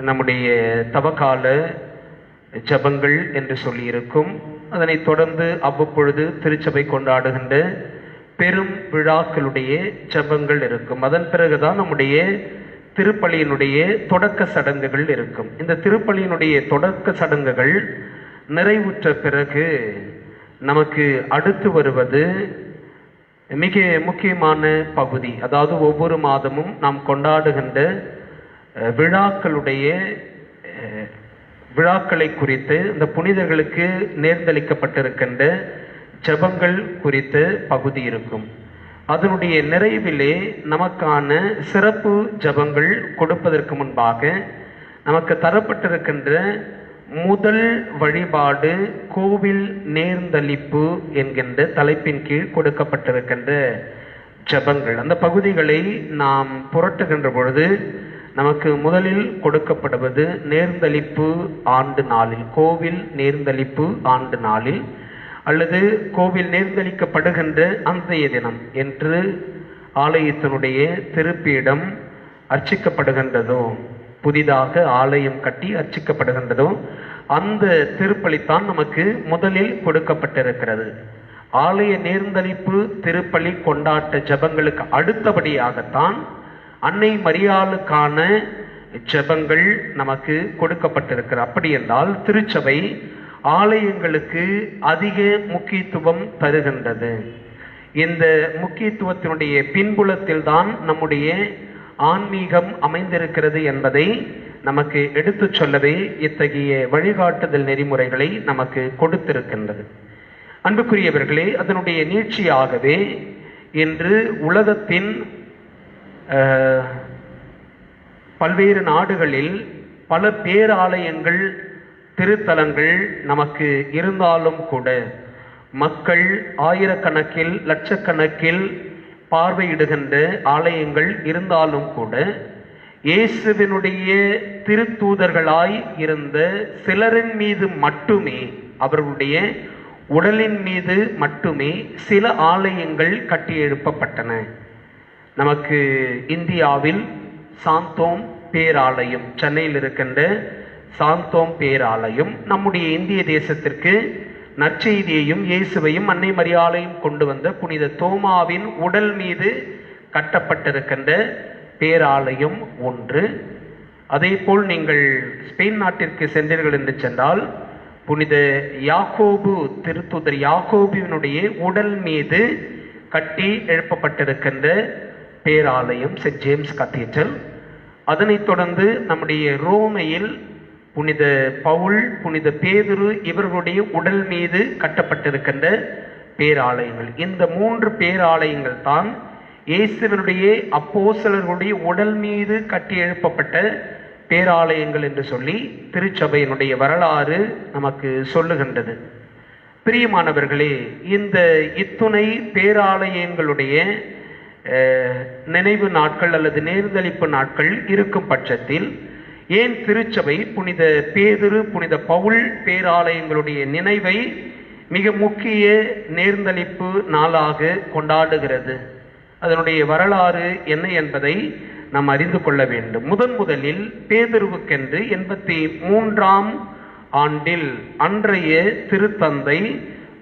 நம்முடைய தவக்கால ஜபங்கள் என்று சொல்லியிருக்கும். அதனைத் தொடர்ந்து அவ்வப்பொழுது திருச்சபை கொண்டாடுகின்ற பெரும் விழாக்களுடைய ஜபங்கள் இருக்கும். அதன் பிறகுதான் நம்முடைய திருப்பலியினுடைய தொடக்க சடங்குகள் இருக்கும். இந்த திருப்பலியினுடைய தொடக்க சடங்குகள் நிறைவுற்ற பிறகு நமக்கு அடுத்து வருவது மிக முக்கியமான பகுதி. அதாவது ஒவ்வொரு மாதமும் நாம் கொண்டாடுகின்ற விழாக்களை குறித்து, இந்த புனிதர்களுக்கு நேர்ந்தளிக்கப்பட்டிருக்கின்ற ஜபங்கள் குறித்த பகுதி இருக்கும். அதனுடைய நிறைவிலே நமக்கான சிறப்பு ஜபங்கள் கொடுப்பதற்கு முன்பாக நமக்கு தரப்பட்டிருக்கின்ற முதல் வழிபாடு கோவில் நேர்ந்தளிப்பு என்கின்ற தலைப்பின் கீழ் கொடுக்கப்பட்டிருக்கின்ற ஜபங்கள். அந்த பகுதிகளை நாம் புரட்டுகின்ற பொழுது நமக்கு முதலில் கொடுக்கப்படுவது நேர்ந்தளிப்பு ஆண்டு நாளில், கோவில் நேர்ந்தளிப்பு ஆண்டு நாளில், அல்லது கோவில் நேர்ந்தளிக்கப்படுகின்ற அன்றைய தினம் என்று ஆலயத்தினுடைய திருப்பீடம் அர்ச்சிக்கப்படுகின்றதோ, புதிதாக ஆலயம் கட்டி அர்ச்சிக்கப்படுகின்றதோ அந்த திருப்பலித்தான் நமக்கு முதலில் கொடுக்கப்பட்டிருக்கிறது. ஆலய நேர்ந்தளிப்பு திருப்பலி கொண்டாட்ட ஜபங்களுக்கு அடுத்தபடியாகத்தான் அன்னை மரியாளுக்கான ஜபங்கள் நமக்கு கொடுக்கப்பட்டிருக்கிறது. அப்படி என்றால் திருச்சபை ஆலயங்களுக்கு அதிக முக்கியத்துவம் தருகின்றது. இந்த முக்கியத்துவத்தினுடைய பின்புலத்தில் தான் நம்முடைய ஆன்மீகம் அமைந்திருக்கிறது என்பதை நமக்கு எடுத்து சொல்லவே இத்தகைய வழிகாட்டுதல் நெறிமுறைகளை நமக்கு கொடுத்திருக்கின்றது. அன்புக்குரியவர்களே, அதனுடைய நீட்சியாகவே இன்று உலகத்தின் பல்வேறு நாடுகளில் பல பேராலயங்கள், திருத்தலங்கள் நமக்கு இருந்தாலும் கூட, மக்கள் ஆயிரக்கணக்கில் லட்சக்கணக்கில் பார்வையிடுகின்ற ஆலயங்கள் இருந்தாலும் கூட, இயேசுவினுடைய திருத்தூதர்களாய் இருந்த சிலரின் மீது மட்டுமே, அவர்களுடைய உடலின் மீது மட்டுமே சில ஆலயங்கள் கட்டியெழுப்பப்பட்டன. நமக்கு இந்தியாவில் சாந்தோம் பேராலயம், சென்னையில் இருக்கின்ற சாந்தோம் பேராலயம் நம்முடைய இந்திய தேசத்திற்கு நற்செய்தியையும் இயேசுவையும் அன்னை மரியாளையும் கொண்டு வந்த புனித தோமாவின் உடல் மீது கட்டப்பட்டிருக்கின்ற பேராலயம் ஒன்று. அதே போல் நீங்கள் ஸ்பெயின் நாட்டிற்கு சென்றீர்கள் என்று சென்றால், புனித யாக்கோபு, திருத்தூதர் யாக்கோபுவினுடைய உடல் மீது கட்டி எழுப்பப்பட்டிருக்கின்ற பேராலயம் சென்ட் ஜேம்ஸ் கத்தீட்ரல். அதனைத் தொடர்ந்து நம்முடைய ரோமையில் புனித பவுல், புனித பேதுரு இவர்களுடைய உடல் மீது கட்டப்பட்டிருக்கின்ற பேராலயங்கள். இந்த 3 பேராலயங்கள் தான் இயேசுவினுடைய அப்போஸ்தலர்களுடைய உடல் மீது கட்டி எழுப்பப்பட்ட பேராலயங்கள் என்று சொல்லி திருச்சபையினுடைய வரலாறு நமக்கு சொல்லுகின்றது. பிரியமானவர்களே, இந்த இத்துணை பேராலயங்களுடைய நினைவு நாட்கள் அல்லது நேர்ந்தளிப்பு நாட்கள் இருக்கும் பட்சத்தில் ஏன் திருச்சபை புனித பேதுரு, புனித பவுல் பேராலயங்களுடைய நினைவை மிக முக்கிய நேர்ந்தளிப்பு நாளாக கொண்டாடுகிறது? அதனுடைய வரலாறு என்ன என்பதை நாம் அறிந்து கொள்ள வேண்டும். முதலில் பேதுருவுக்கென்று 83ஆம் ஆண்டில் அன்றைய திருத்தந்தை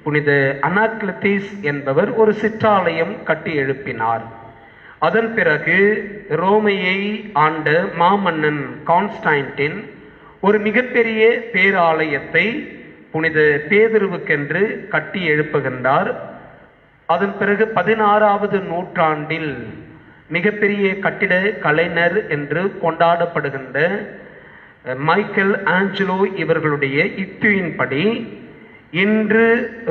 புனித அனாக்லீஸ் என்பவர் ஒரு சிற்றாலயம் கட்டி எழுப்பினார். அதன் பிறகு ரோமையை ஆண்ட மாமன்னன் கான்ஸ்டான்டின் ஒரு மிகப்பெரிய பேராலயத்தை புனித பேதுருவுக்கென்று கட்டி எழுப்புகின்றார். அதன் பிறகு 16வது நூற்றாண்டில் மிகப்பெரிய கட்டிட கலைஞர் என்று கொண்டாடப்படுகின்ற மைக்கேல் ஆஞ்சலோ இவர்களுடைய யுக்தியின்படி இன்று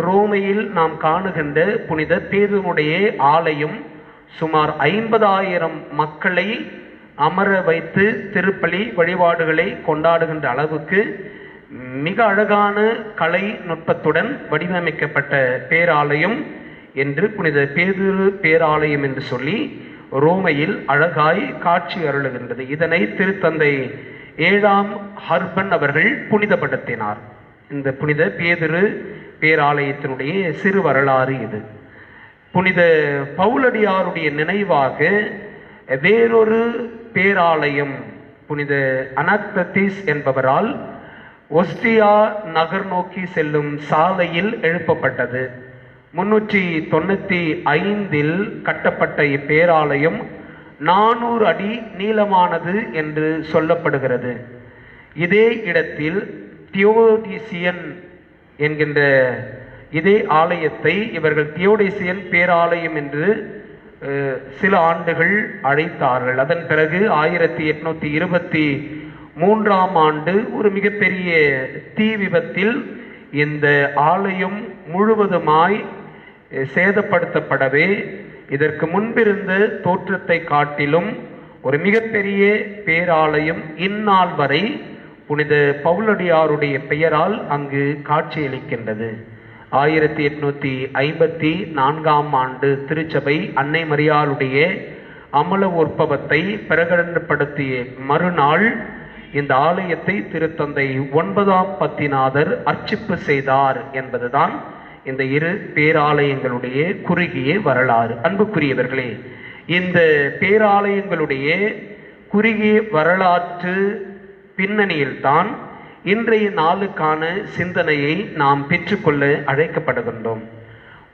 ரோமையில் நாம் காணுகின்ற புனித பேதுருவுடைய ஆலயம் சுமார் 50,000 மக்களை அமர வைத்து திருப்பலி வழிபாடுகளை கொண்டாடுகின்ற அளவுக்கு மிக அழகான கலை நுட்பத்துடன் வடிவமைக்கப்பட்ட பேராலயம் என்று புனித பேதுரு பேராலயம் என்று சொல்லி ரோமையில் அழகாய் காட்சி அருளுகின்றது. இதனை திருத்தந்தை 7ஆம் ஹர்பன் அவர்கள் புனிதப்படுத்தினார். இந்த புனித பேதுரு பேராலயத்தினுடைய சிறு வரலாறு இது. புனித பவுலடியாருடைய நினைவாக வேறொரு பேராலயம் புனித அனாக்லீஸ் என்பவரால் ஒஸ்டியா நகர் நோக்கி செல்லும் சாலையில் எழுப்பப்பட்டது. 395இல் கட்டப்பட்ட இப்பேராலயம் 400 அடி நீளமானது என்று சொல்லப்படுகிறது. இதே இடத்தில் தியோடீசியன் என்கின்ற இதே ஆலயத்தை இவர்கள் தியோடீசியன் பேராலயம் என்று சில ஆண்டுகள் அழைத்தார்கள். அதன் பிறகு 1823ஆம் ஆண்டு ஒரு மிகப்பெரிய தீ விபத்தில் இந்த ஆலயம் முழுவதுமாய் சேதப்படுத்தப்படவே இதற்கு முன்பிருந்த தோற்றத்தை காட்டிலும் ஒரு மிகப்பெரிய பேராலயம் இந்நாள் வரை புனித பவுலடியாருடைய பெயரால் அங்கு காட்சியளிக்கின்றது. 1854ஆம் ஆண்டு திருச்சபை அன்னை மரியாளுடைய அமல உற்பவத்தை பிரகடனப்படுத்திய மறுநாள் இந்த ஆலயத்தை திருத்தந்தை 9ஆம் பத்திநாதர் அர்ச்சிப்பு செய்தார் என்பதுதான் இந்த இரு பேராலயங்களுடைய குறுகிய வரலாறு. அன்புக்குரியவர்களே, இந்த பேராலயங்களுடைய குறுகிய வரலாற்று பின்னணியில்தான் இன்றைய நாளுக்கான சிந்தனையை நாம் பெற்றுக்கொள்ள அழைக்கப்படுகின்றோம்.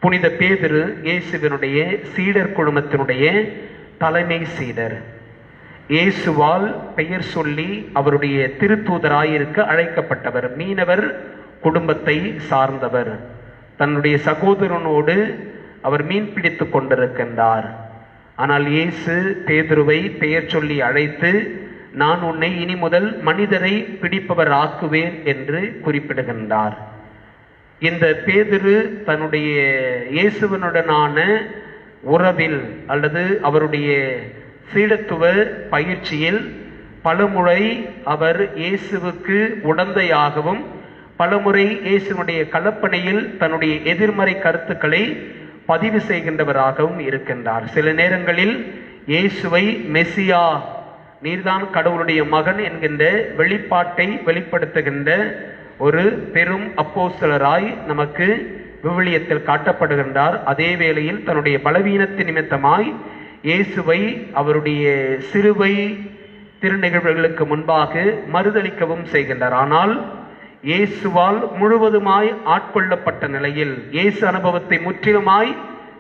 புனித பேதுரு இயேசுவினுடைய சீடர் குழுமத்தினுடைய தலைமை சீடர். இயேசுவால் பெயர் சொல்லி அவருடைய திருத்தூதராயிருக்க அழைக்கப்பட்டவர். மீனவர் குடும்பத்தை சார்ந்தவர். தன்னுடைய சகோதரனோடு அவர் மீன் பிடித்து கொண்டிருக்கின்றார். ஆனால் இயேசு பேதுருவை பெயர் சொல்லி அழைத்து, நான் உன்னை இனி முதல் மனிதரை பிடிப்பவர் ஆக்குவேன் என்று குறிப்பிடுகின்றார். இந்த பேதுரு தன்னுடைய இயேசுவனுடனான உறவில் அல்லது அவருடைய சீடத்துவ பயிற்சியில் பலமுறை அவர் இயேசுவுக்கு உடந்தையாகவும் பலமுறை இயேசுனுடைய கலப்பனையில் தன்னுடைய எதிர்மறை கருத்துக்களை பதிவு செய்கின்றவராகவும் இருக்கின்றார். சில நேரங்களில் இயேசுவை மெசியா, நீர்தான் கடவுளுடைய மகன் என்கின்ற வெளிப்பாட்டை வெளிப்படுத்துகின்ற ஒரு பெரும் அப்போஸ்தலராய் நமக்கு விவிலியத்தில் காட்டப்படுகின்றார். அதே வேளையில் தன்னுடைய பலவீனத்தின் நிமித்தமாய் இயேசுவை அவருடைய சிலுவை திருநிகழ்வுகளுக்கு முன்பாக மறுதளிக்கவும் செய்கின்றார். ஆனால் இயேசுவால் முழுவதுமாய் ஆட்கொள்ளப்பட்ட நிலையில், இயேசு அனுபவத்தை முற்றிலுமாய்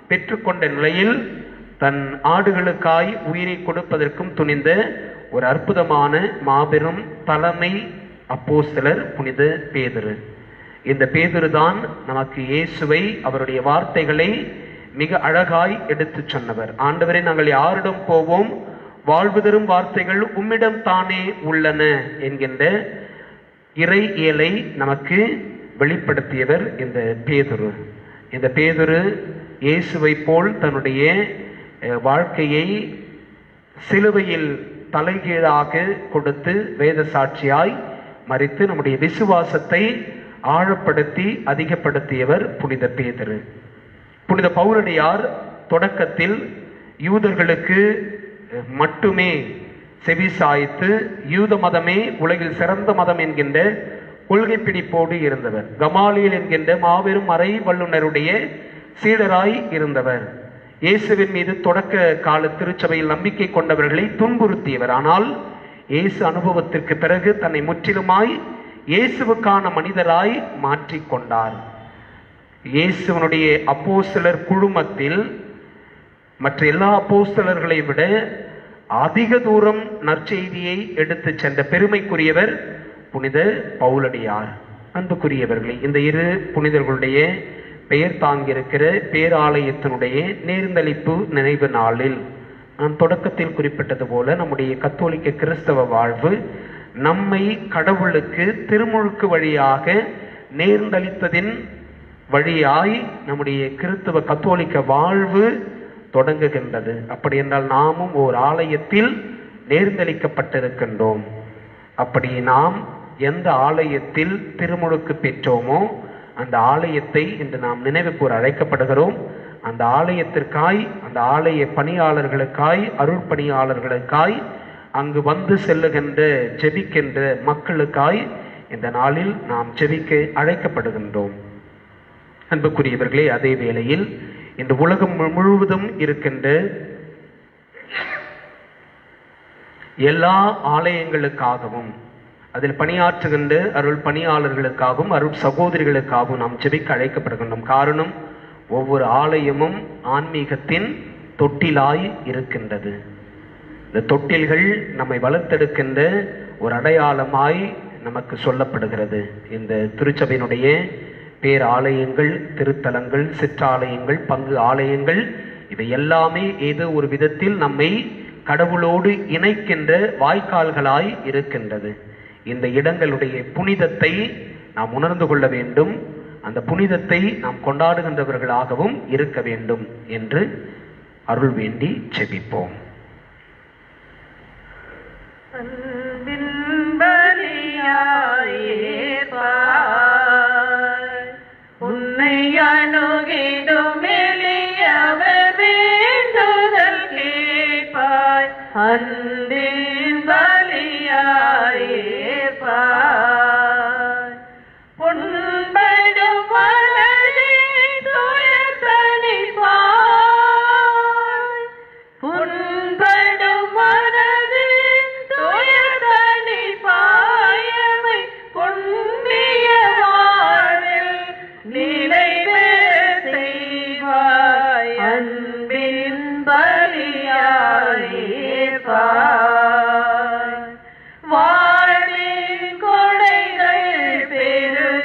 பெற்றுக்கொண்ட நிலையில் தன் ஆடுகளுக்காய் உயிரை கொடுப்பதற்கும் துணிந்த ஒரு அற்புதமான மாபெரும் தலைமை அப்போஸ்தலர் புனித பேதுரு. இந்த பேதுரு தான் நமக்கு இயேசுவை, அவருடைய வார்த்தைகளை மிக அழகாய் எடுத்து சொன்னவர். ஆண்டவரே, நாங்கள் யாரிடம் போவோம்? வாழ்வு தரும் வார்த்தைகள் உம்மிடம் தானே உள்ளன என்கின்ற இறை இயலை நமக்கு வெளிப்படுத்தியவர் இந்த பேதுரு. இந்த பேதுரு இயேசுவை போல் தன்னுடைய வாழ்க்கையை சிலுவையில் தலைகீழாக கொடுத்து வேத சாட்சியாய் மரித்து நம்முடைய விசுவாசத்தை ஆழப்படுத்தி அதிகப்படுத்தியவர் புனித பேதுரு. புனித பவுலடியார் தொடக்கத்தில் யூதர்களுக்கு மட்டுமே செவி சாய்த்து யூத மதமே உலகில் சிறந்த மதம் என்கின்ற கொள்கை பிடிப்போடு இருந்தவர். கமாலியல் என்கின்ற மாபெரும் மறை வல்லுநருடைய சீடராய் இருந்தவர். இயேசுவின் மீது தொடக்க கால திருச்சபையில் நம்பிக்கை கொண்டவர்களை துன்புறுத்தியவர். ஆனால் இயேசு அனுபவத்திற்கு பிறகு தன்னை முற்றிலுமாய் இயேசுவுக்கான மனிதராய் மாற்றிக்கொண்டார். இயேசுவனுடைய அப்போஸ்தலர் குழுமத்தில் மற்ற எல்லா அப்போஸ்தலர்களை விட அதிக தூரம் நற்செய்தியை எடுத்து சென்ற பெருமைக்குரியவர் புனித பவுலடியார். அன்புக்குரியவர்களே, இந்த இரு புனிதர்களுடைய பெயர் தாங்கியிருக்கிற பேராலயத்தினுடைய நேர்ந்தளிப்பு நினைவு நாளில் நான் தொடக்கத்தில் குறிப்பிட்டது போல நம்முடைய கத்தோலிக்க கிறிஸ்தவ வாழ்வு நம்மை கடவுளுக்கு திருமுழுக்கு வழியாக நேர்ந்தளித்ததின் வழியாய் நம்முடைய கிறிஸ்தவ கத்தோலிக்க வாழ்வு தொடங்குகின்றது. அப்படி என்றால் நாமும் ஓர் ஆலயத்தில் நேர்ந்தளிக்கப்பட்டிருக்கின்றோம். அப்படி நாம் எந்த ஆலயத்தில் திருமுழுக்கு பெற்றோமோ அந்த ஆலயத்தை இன்று நாம் நினைவு கூற அழைக்கப்படுகிறோம். அந்த ஆலயத்திற்காய், அந்த ஆலய பணியாளர்களுக்காய், அருள் பணியாளர்களுக்காய், அங்கு வந்து செல்லுகின்ற ஜெபிக்கின்ற மக்களுக்காய் இந்த நாளில் நாம் ஜெபிக்க அழைக்கப்படுகின்றோம். அன்புக்குரியவர்களே, அதே வேளையில் இந்த உலகம் முழுவதும் இருக்கின்ற எல்லா ஆலயங்களுக்காகவும் அதில் பணியாற்றுகின்ற அருள் பணியாளர்களுக்காகவும் அருள் சகோதரிகளுக்காகவும் நாம் ஜெபிக்க அழைக்கப்படுகின்றோம். காரணம், ஒவ்வொரு ஆலயமும் ஆன்மீகத்தின் தொட்டிலாய் இருக்கின்றது. இந்த தொட்டில்கள் நம்மை வளர்த்தெடுக்கின்ற ஒரு அடையாளமாய் நமக்கு சொல்லப்படுகிறது. இந்த திருச்சபையினுடைய பேராலயங்கள், திருத்தலங்கள், சிற்றாலயங்கள், பங்கு ஆலயங்கள், இவை எல்லாமே ஏதோ ஒரு விதத்தில் நம்மை கடவுளோடு இணைக்கின்ற வாய்க்கால்களாய் இருக்கின்றது. இந்த இடங்களுடைய புனிதத்தை நாம் உணர்ந்து கொள்ள வேண்டும். அந்த புனிதத்தை நாம் கொண்டாடுகின்றவர்களாகவும் இருக்க வேண்டும் என்று அருள் வேண்டி செபிப்போம். உன்னை அணுகிடும் எளியவர் வேண்டுதல் கேட்பாய், அன்பின் பலியாயிருப்பாய். புண்படும் மனதின் துயர் தணிப்பாய், புண்படும் மனதின் துயர் தணிப்பாய். எமை புண்ணிய வாழ்வில் நிலை பெற செய்வாய், அன்பின் பலியாயிருப்பாய். வாழ்வின் கொடைகள்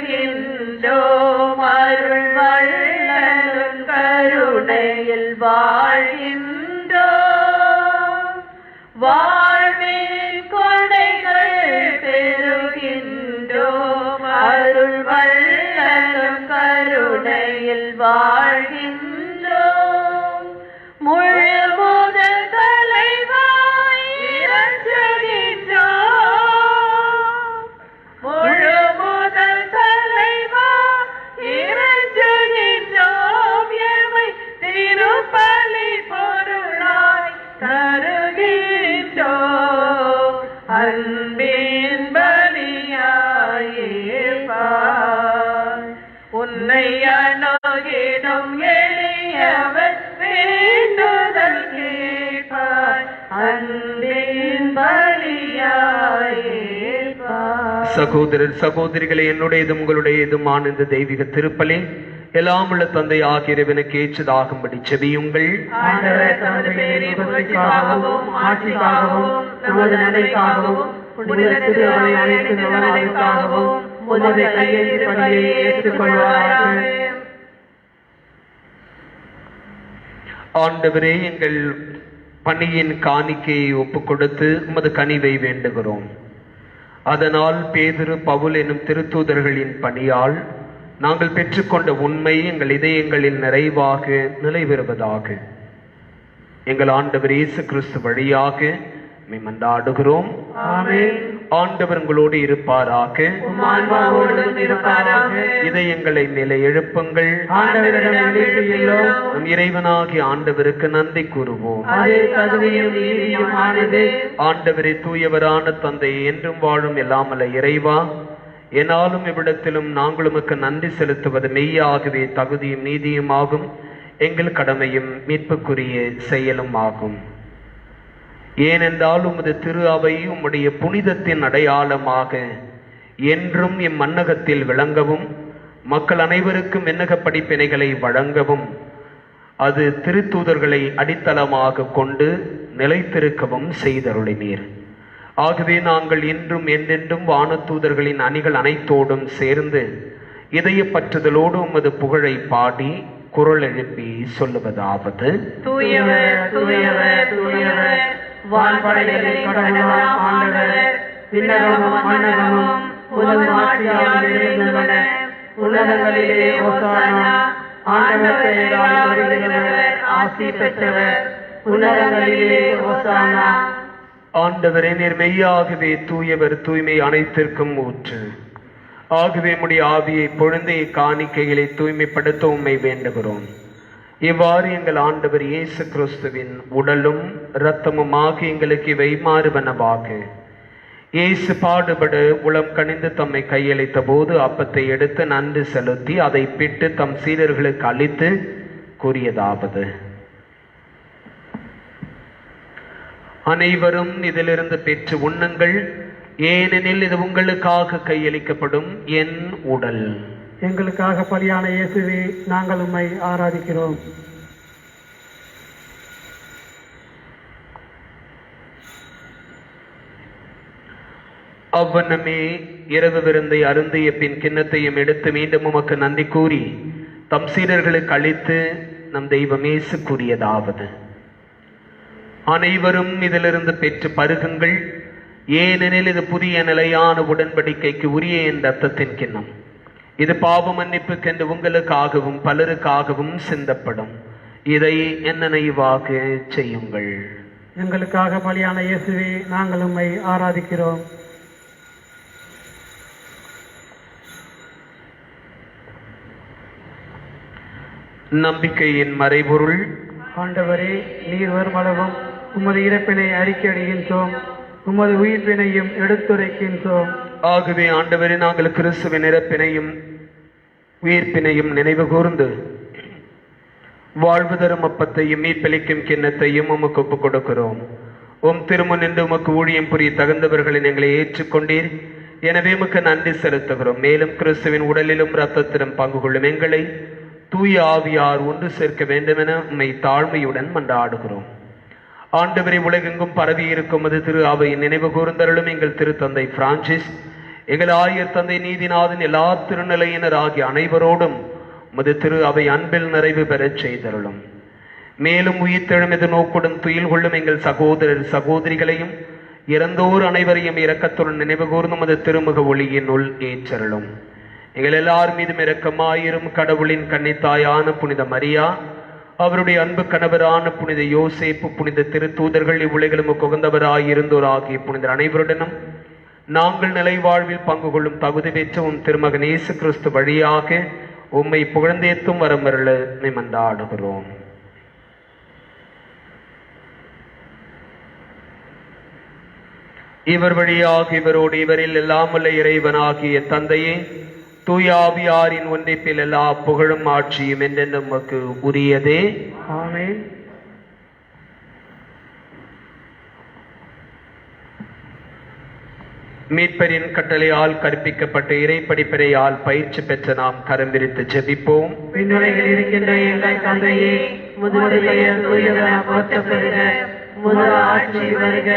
பெறுகின்றோம், அருள் வள்ளலும் கருணையில் வாழ்கின்றோம். வாழ்வின் கொடைகள் பெறுகின்றோம், அருள் வள்ளலும் கருணையில் வாழ்கின்றோம். முழு முதல் தலைவாய் இறங்குகின்றோம், முழு முதல் தலைவாய் இறங்குகின்றோம். எமை திருப்பலி பொருளாய் தருகின்றோம், அன்பின் பலியாயிருப்பாய். உன்னை அணுகிடும் எளியவர் வேண்டுதல் கேட்பாய், அன்பின் பலியாயிருப்பாய். சகோதரர் சகோதரிகளை, என்னுடையதும் உங்களுடையதுமான இந்த தெய்வீக திருப்பலி எல்லாம் உள்ள தந்தை ஆகிய இறைவனுக்கு ஏற்றதாகும்படி செபியுங்கள். ஆண்டவர் தமது பேரின் புகழ்ச்சிக்காகவும் ஆட்சிக்காகவும் நமது நன்மைக்காகவும் புனித திருவரை அனைத்து நலனுக்காகவும் உமது கையில் பணியை ஏற்றுக்கொள்வாராக. ஆண்டவரே, எங்கள் பணியின் காணிக்கையை ஒப்புக் கொடுத்து உமது கனிவை வேண்டுகிறோம். அதனால் பேதுரு, பவுல் எனும் திருத்தூதர்களின் பணியால் நாங்கள் பெற்றுக்கொண்ட உண்மை எங்கள் இதயங்களில் நிறைவாக நிலைபெறுவதாக. எங்கள் ஆண்டவர் இயேசு கிறிஸ்து வழியாக மன்றாடுகிறோம். ஆமென். ஆண்டவர் உங்களோடு இருப்பாராக. உம் ஆன்மாவோடும் இருப்பாராக. இதயங்களை மேலே எழுப்புங்கள். ஆண்டவரிடம் நம்பிக்கையுள்ளோம். நம் இறைவனாகிய ஆண்டவருக்கு நன்றி கூறுவோம். அது தகுதியும் நீதியும் ஆனது. ஆண்டவரே, தூயவரான தந்தை, என்றும் வாழும் எல்லாமல்ல இறைவா, என்னாலும் இவ்விடத்திலும் நாங்கள் உமக்கு நன்றி செலுத்துவது மெய்யாகவே தகுதியும் நீதியும் ஆகும், எங்கள் கடமையும் மீட்புக்குரிய செயலும் ஆகும். ஏனென்றால் உமது திரு அவை உம்முடைய புனிதத்தின் அடையாளமாக என்றும் இம்மன்னகத்தில் விளங்கவும், மக்கள் அனைவருக்கும் விண்ணக படிப்பினைகளை வழங்கவும், அது திருத்தூதர்களை அடித்தளமாக கொண்டு நிலைத்திருக்கவும் செய்தருளினீர். ஆகவே நாங்கள் இன்றும் என்றென்றும் வானதூதர்களின் அணிகள் அனைத்தோடும் சேர்ந்து இதய பற்றுதலோடு உமது புகழை பாடி குரல் எழுப்பி சொல்லுவதாவது: தூயவர், தூயவர், தூயவர், வான்படைகளின் கடவுளாம் ஆண்டவர், விண்ணகமும் மண்ணகமும் உமது ஆட்சியால் நிறைந்துள்ளன. உன்னதங்களிலே ஓசானா. ஆண்டவர் பெயரால் வருகிறவர் ஆசி பெற்றவர். உன்னதங்களிலே ஓசானா. ஆண்டவரே, நீர் மெய்யாகவே தூயவர், தூய்மை அனைத்திற்கும் ஊற்று. ஆகவே உம்முடைய ஆவியை பொழுந்தே காணிக்கைகளை தூய்மைப்படுத்த உம்மை வேண்டுகிறோம். இவ்வாறு எங்கள் ஆண்டவர் இயேசு கிறிஸ்துவின் உடலும் இரத்தமுமாக எங்களுக்கு இவை மாறுவனவாக. இயேசு பாடுபட உளம் கனிந்து தம்மை கையளித்த போது அப்பத்தை எடுத்து நன்றி செலுத்தி அதை பிட்டு தம் சீடர்களுக்கு அளித்து கூறியதாவது: அனைவரும் இதிலிருந்து பெற்று உண்ணுங்கள், ஏனெனில் இது உங்களுக்காக கையளிக்கப்படும் என் உடல். எங்களுக்காக பலியான இயேசுவே, நாங்கள் உம்மை ஆராதிக்கிறோம். அவ்வண்ணமே இரவு விருந்தை அருந்திய பின் கிண்ணத்தையும் எடுத்து மீண்டும் உமக்கு நன்றி கூறி தம் சீடர்களுக்கு அளித்து நம் தெய்வம் இயேசு கூறியதாவது: அனைவரும் இதிலிருந்து பெற்று பருகுங்கள், ஏனெனில் இது புதிய நிலையான உடன்படிக்கைக்கு உரிய என் இரத்தத்தின் கிண்ணம். இது பாவ மன்னிப்புக்கென்று உங்களுக்காகவும் பலருக்காகவும் சிந்தப்படும். இதை என் நினைவாக செய்யுங்கள். எங்களுக்காக பலியான இயேசுவே, நாங்கள் உம்மை ஆராதிக்கிறோம். நம்பிக்கையின் மறைபொருள். ஆண்டவரே, நீர் வருமளவும் உமது இறப்பினை அறிக்கையிடுகின்றோம், உமது உயிர்ப்பினையும் எடுத்துரைக்கின்றோம். ஆகவே ஆண்டவரே, நாங்கள் கிறிஸ்துவின் இறப்பினையும் உயிர்ப்பினையும் நினைவு கூர்ந்து வாழ்வு தரும் அப்பத்தையும் மீட்பளிக்கும் கிண்ணத்தையும் உமக்கு ஒப்புக் கொடுக்கிறோம். உம் திருமுன் நின்று உமக்கு ஊழியம் புரிய தகுந்தவர்களை எங்களை ஏற்றுக்கொண்டீர். எனவே உமக்கு நன்றி செலுத்துகிறோம். மேலும் கிறிஸ்துவின் உடலிலும் இரத்தத்திலும் பங்கு கொள்ளும் எங்களை தூய ஆவியார் ஒன்று சேர்க்க வேண்டுமென உம்மை தாழ்மையுடன் மன்றாடுகிறோம். ஆண்டவரை, உலகெங்கும் பரவி இருக்கும் அது திரு அவையின் நினைவு கூர்ந்தருளும் எங்கள் திருத்தந்தை பிரான்சிஸ், எங்கள் ஆயர் தந்தை நீதிநாதன், எல்லா திருநிலையினர் ஆகிய அனைவரோடும் உமது திரு அவை அன்பில் நிறைவு பெறச் செய்தருளும். மேலும் உயிர்த்தெழும் எது நோக்குடன் துயில் கொள்ளும் எங்கள் சகோதரர் சகோதரிகளையும் இறந்தோர் அனைவரையும் இரக்கத்துடன் நினைவு கூர்ந்து உமது திருமுக ஒளியினுள் ஏற்றருளும். எங்கள் எல்லார் மீதும் இரக்கமாயிரும். கடவுளின் கன்னித்தாயான புனித மரியா, அவருடைய அன்பு கணவரான புனித யோசேப்பு, புனித திருத்தூதர்கள், இவ்வுலகிலும் உகந்தவராயிருந்தோர் ஆகிய புனிதர் அனைவருடனும் நாங்கள் நிலை வாழ்வில் பங்கு கொள்ளும் தகுதி பெற்ற உன் திருமகன் இயேசு கிறிஸ்து வழியாக உம்மை புகழ்ந்தேத்தும் வரமருள மன்றாடுகிறோம். இவர் வழியாக இவரோடு இவரில் எல்லாமல்ல இறைவனாகிய தந்தையே, தூய ஆவியாரின் ஒன்றிப்பில் எல்லா புகழும் ஆட்சியும் என்றென்று நமக்கு உரியதே. ஆமென். மீட்பரின் கட்டளையால் கற்பிக்கப்பட்ட இறை படிப்பறையால் பயிற்சி பெற்ற நாம் கரம் விரித்து ஜெபிப்போம். விண்ணுலகில் இருக்கின்ற எங்கள் தந்தையே, உமது பெயர் தூயதென போற்றப் பெறுக. உமது ஆட்சி வருக.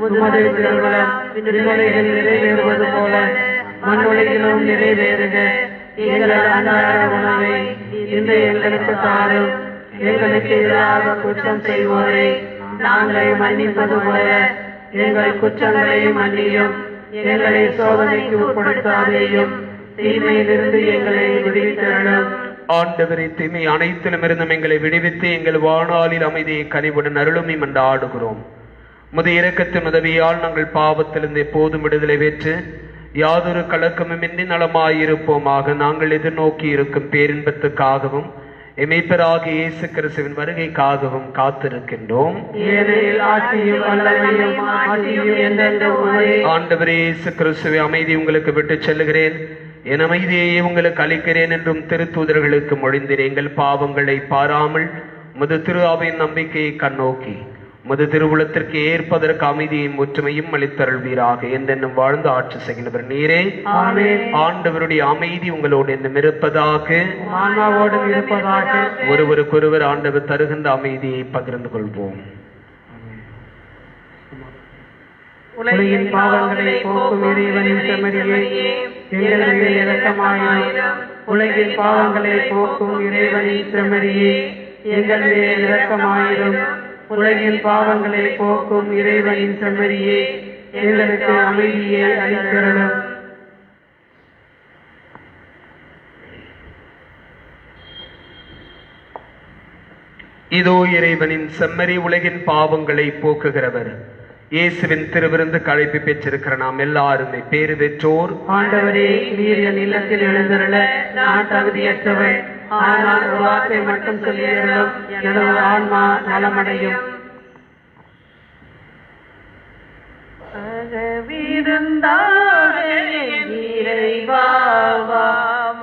உமது திருவுளம் விண்ணுலகில் நிறைவேறுவது போல மண்ணுலகிலும் நிறைவேறுக. எங்கள் அன்றாட உணவை இன்று எங்களுக்கு தாரும். எங்களுக்கு எதிராக குற்றம் செய்வோரை நாங்கள் மன்னிப்பது போல எங்கள் குற்றங்களை மன்னியும். எங்களை சோதனைக்கு உட்படுத்தாதேயும், தீமையிலிருந்து எங்களை விடுவித்தருளும். ஆண்டவரை, தீமை அனைத்திலும் இருந்தும் எங்களை விடுவித்து எங்கள் வாழ்நாளில் அமைதியை கனிவுடன் அருளும் மன்றாடுகிறோம். உமது இரக்கத்தின் உதவியால் நாங்கள் பாவத்திலிருந்து எப்போதும் விடுதலை பெற்று யாதொரு கலக்கமுமின்றி நலமாயிருப்போமாக. நாங்கள் எதிர்நோக்கி இருக்கும் பேரின்பத்துக்காகவும் எமைப்பராகிய இயேசு கிறிஸ்துவின் வருகைக்காகவும் காத்திருக்கின்றோம். ஆண்டவரே இயேசு கிறிஸ்துவை, அமைதி உங்களுக்கு விட்டு செல்லுகிறேன், என் அமைதியை உங்களுக்கு அளிக்கிறேன் என்றும் திருத்தூதர்களுக்கு மொழிந்தீர். எங்கள் பாவங்களை பாராமல் உமது திரு அவையின் நம்பிக்கையை கண்ணோக்கி உமது திருவுளத்திற்கு ஏற்பதற்கு அமைதியும் ஒற்றுமையும் அளித்தருள்வீராக. என்றென்னும் வாழ்ந்து ஆட்சி செய்கின்றவர் நீரே. ஆண்டவருடைய அமைதி உங்களோடு என்னும் இருப்பதாக. ஒருவருக்கொருவர் ஆண்டவர் தருகின்ற அமைதியை பகிர்ந்து கொள்வோம். உலகின் பாவங்களை போக்கும் இறைவனின் செம்மறியே, எங்கள் மீது இரக்கமாயிரும். உலகின் பாவங்களை போக்கும் இறைவனின் செம்மறியே, எங்கள் மீது இரக்கமாயிரும். உலகின் பாவங்களை போக்கும் இறைவனின் செம்மறியே, எங்களுக்கு அமைதியை அளித்தருளும். இதோ இறைவனின் செம்மறி, உலகின் பாவங்களை போக்குகிறவர். இயேசுவின் திருவிருந்து அழைப்பு பெற்றிருக்கிற நாம் எல்லாருமே பேறு பெற்றோர். ஆண்டவரே, நீர் என் இல்லத்தில் எழுந்தருள நான் தகுதியற்றவர். ஆனால் ஒரு வார்த்தை மட்டும் சொல்லியருளும், எனது ஆன்மா நலமடையும்.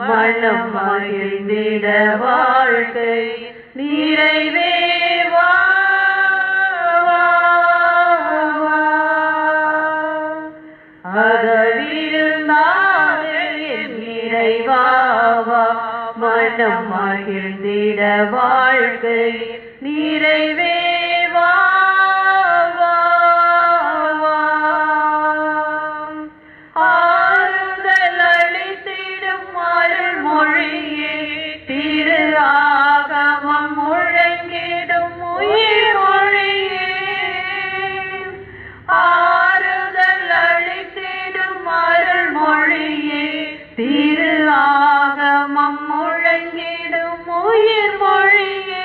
மனம் மகிழ்ந்திட வாழ்க்கை நிறைவே மனம் மகிழ்ந்திட வாழ்க்கை நிறைவே ஆறுதல் அளித்திடும் அருள் மொழியே, திரு ஆகமம் முழங்கிடும் உயிர் மொழியே. ஆறுதல் அளித்திடும் அருள் மொழியே, திரு ஆகமம் முழங்கிடும் உயிர் மொழியே.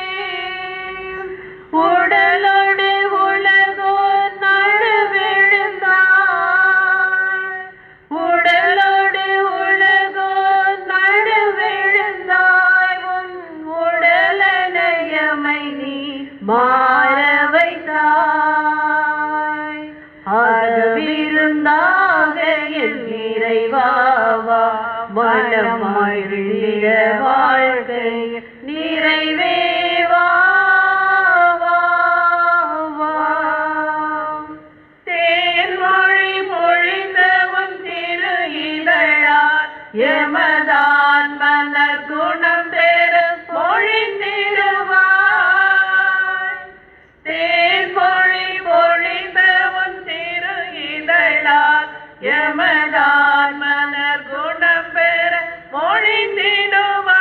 உடலோடு உலகோர் நடுவெழுந்தாய், உடலோடு உலகோர் நடுவெழுந்தாய். உன் உடலனையமை நீ மாற வைத்தாய். அகவிருந்தாக என் இறைவாவா, மனம் மகிழ்ந்திட வாழ்க்கை நிறைவே தேன்மொழி பொழிந்தவன் திரு இதழால் எமதான் மலர் குணம் பெற பொழிந்திடுவாய். தேன்மொழி பொழிந்தவன் திரு இதழால் எமதான் மலர் குணம் பெற மொழிந்திடுவாய்.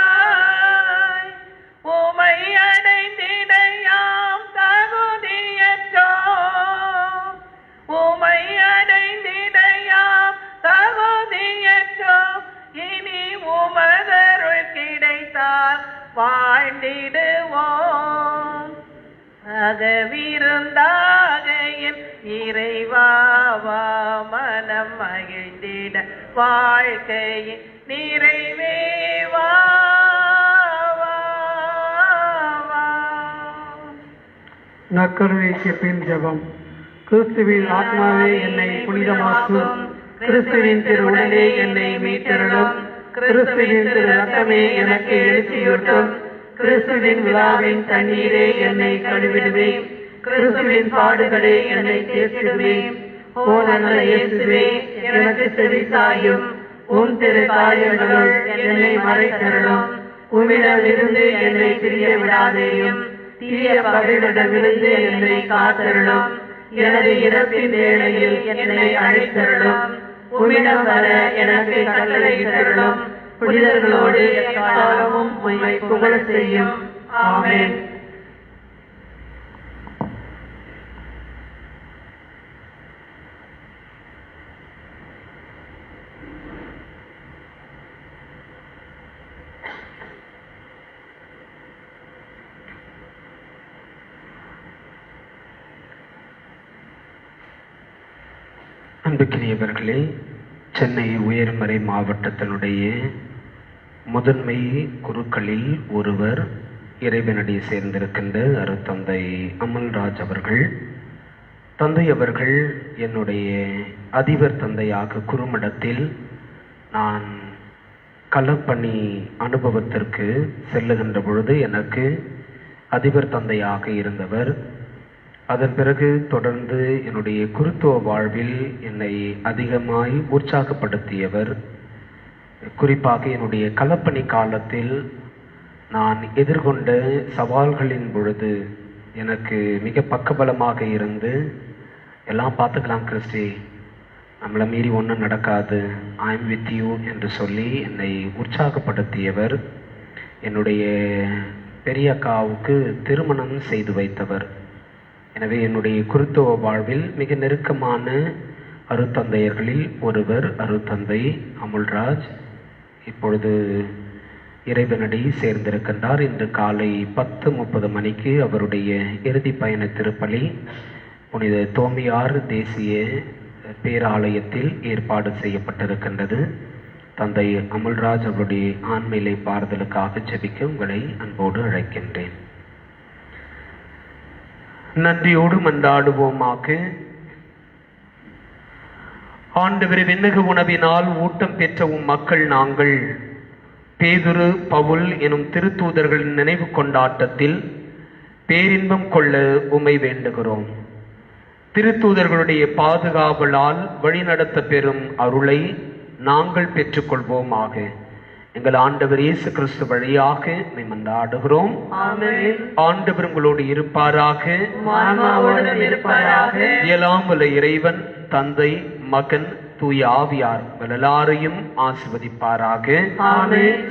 உமை அடைந்திடையாம் தகுதியற்றோம், உமை அடைந்திடையாம் தகுதியற்றோம். இனி உமதருள் கிடைத்தால் வாழ்ந்திடுவோம். அகவிருந்தாக என் இறைவாவா, மனம் மகிழ்ந்திட வாழ்க்கையின் நிறைவே நற்கருணைக்கு பின் ஜெபம். கிறிஸ்துவின் ஆத்மாவே என்னை புனிதமாக்கும், கிறிஸ்துவின் திரு உடலே என்னை மீட்டருளும், கிறிஸ்துவின் திரு ரத்தமே எனக்கு எழுச்சியூட்டும், கிறிஸ்துவின் விழாவின் தண்ணீரே என்னை கழுவிடுவேன், கிறிஸ்துவின் பாடுகளே என்னை தேற்றிடுவேன். ஓ நல்ல இயேசுவே, எனக்கு செவிசாயும், உன் திரு காயங்களுள் என்னை மறைத்தருளும். உம்மிடமிருந்து என்னை பிரிய விடாதேயும், தீய பகைவரிடமிருந்து என்னை காத்தருளும். எனது இறப்பின் வேளையில் என்னை அழைத்தருளும். உம்மிடம் வர எனக்கு கட்டளையிட்டருளும். புனிதர்களோடு எக்காலமும் உம்மை புகழ செய்யும். ஆமென். அன்புக்கினியவர்களே, சென்னை உயர்மறை மாவட்டத்தினுடைய முதன்மை குருக்களில் ஒருவர் இறைவனடி சேர்ந்திருக்கின்ற அருட்தந்தை அமல்ராஜ் அவர்கள். தந்தை அவர்கள் என்னுடைய அதிபர் தந்தையாக குறுமடத்தில் நான் களப்பணி அனுபவத்திற்கு செல்லுகின்ற பொழுது எனக்கு அதிபர் தந்தையாக இருந்தவர். அதன் பிறகு தொடர்ந்து என்னுடைய குருத்துவ வாழ்வில் என்னை அதிகமாய் உற்சாகப்படுத்தியவர். குறிப்பாக என்னுடைய களப்பணி காலத்தில் நான் எதிர்கொண்ட சவால்களின் பொழுது எனக்கு மிக பக்கபலமாக இருந்து, எல்லாம் பார்த்துக்கலாம் கிறிஸ்டி, நம்மளை மீறி ஒன்றும் நடக்காது, ஐ எம் வித் யூ என்று சொல்லி என்னை உற்சாகப்படுத்தியவர். என்னுடைய பெரிய அக்காவுக்கு திருமணம் செய்து வைத்தவர். எனவே என்னுடைய குருத்துவ வாழ்வில் மிக நெருக்கமான அருட்தந்தையர்களில் ஒருவர் அருட்தந்தை அமுல்ராஜ். இப்பொழுது இறைவனடி சேர்ந்திருக்கின்றார். இன்று காலை 10:30 மணிக்கு அவருடைய இறுதி பயண திருப்பலி புனித தோமியார் தேசிய பேராலயத்தில் ஏற்பாடு செய்யப்பட்டிருக்கின்றது. தந்தை அமுல்ராஜ் அவருடைய ஆன்மீலை பாறுதலுக்காக ஜெபிக்க உங்களை அன்போடு அழைக்கின்றேன். நன்றியோடு மன்றாடுவோமாக. ஆண்டவர், விண்ணக உணவினால் ஊட்டம் பெற்ற மக்கள் நாங்கள் பேதுரு, பவுல் எனும் திருத்தூதர்களின் நினைவு கொண்டாட்டத்தில் பேரின்பம் கொள்ள உம்மை வேண்டுகிறோம். திருத்தூதர்களுடைய பாதுகாவலால் வழிநடத்த பெறும் அருளை நாங்கள் பெற்றுக்கொள்வோமாக. எங்கள் ஆண்டவர் இயேசு கிறிஸ்து வழியாக மன்றாடுகிறோம். ஆண்டவர் உங்களோடு இருப்பாராக. எல்லாம் வல்ல இறைவன் தந்தை, மகன், தூய ஆவியார் எல்லாரையும் ஆசிர்வதிப்பாராக.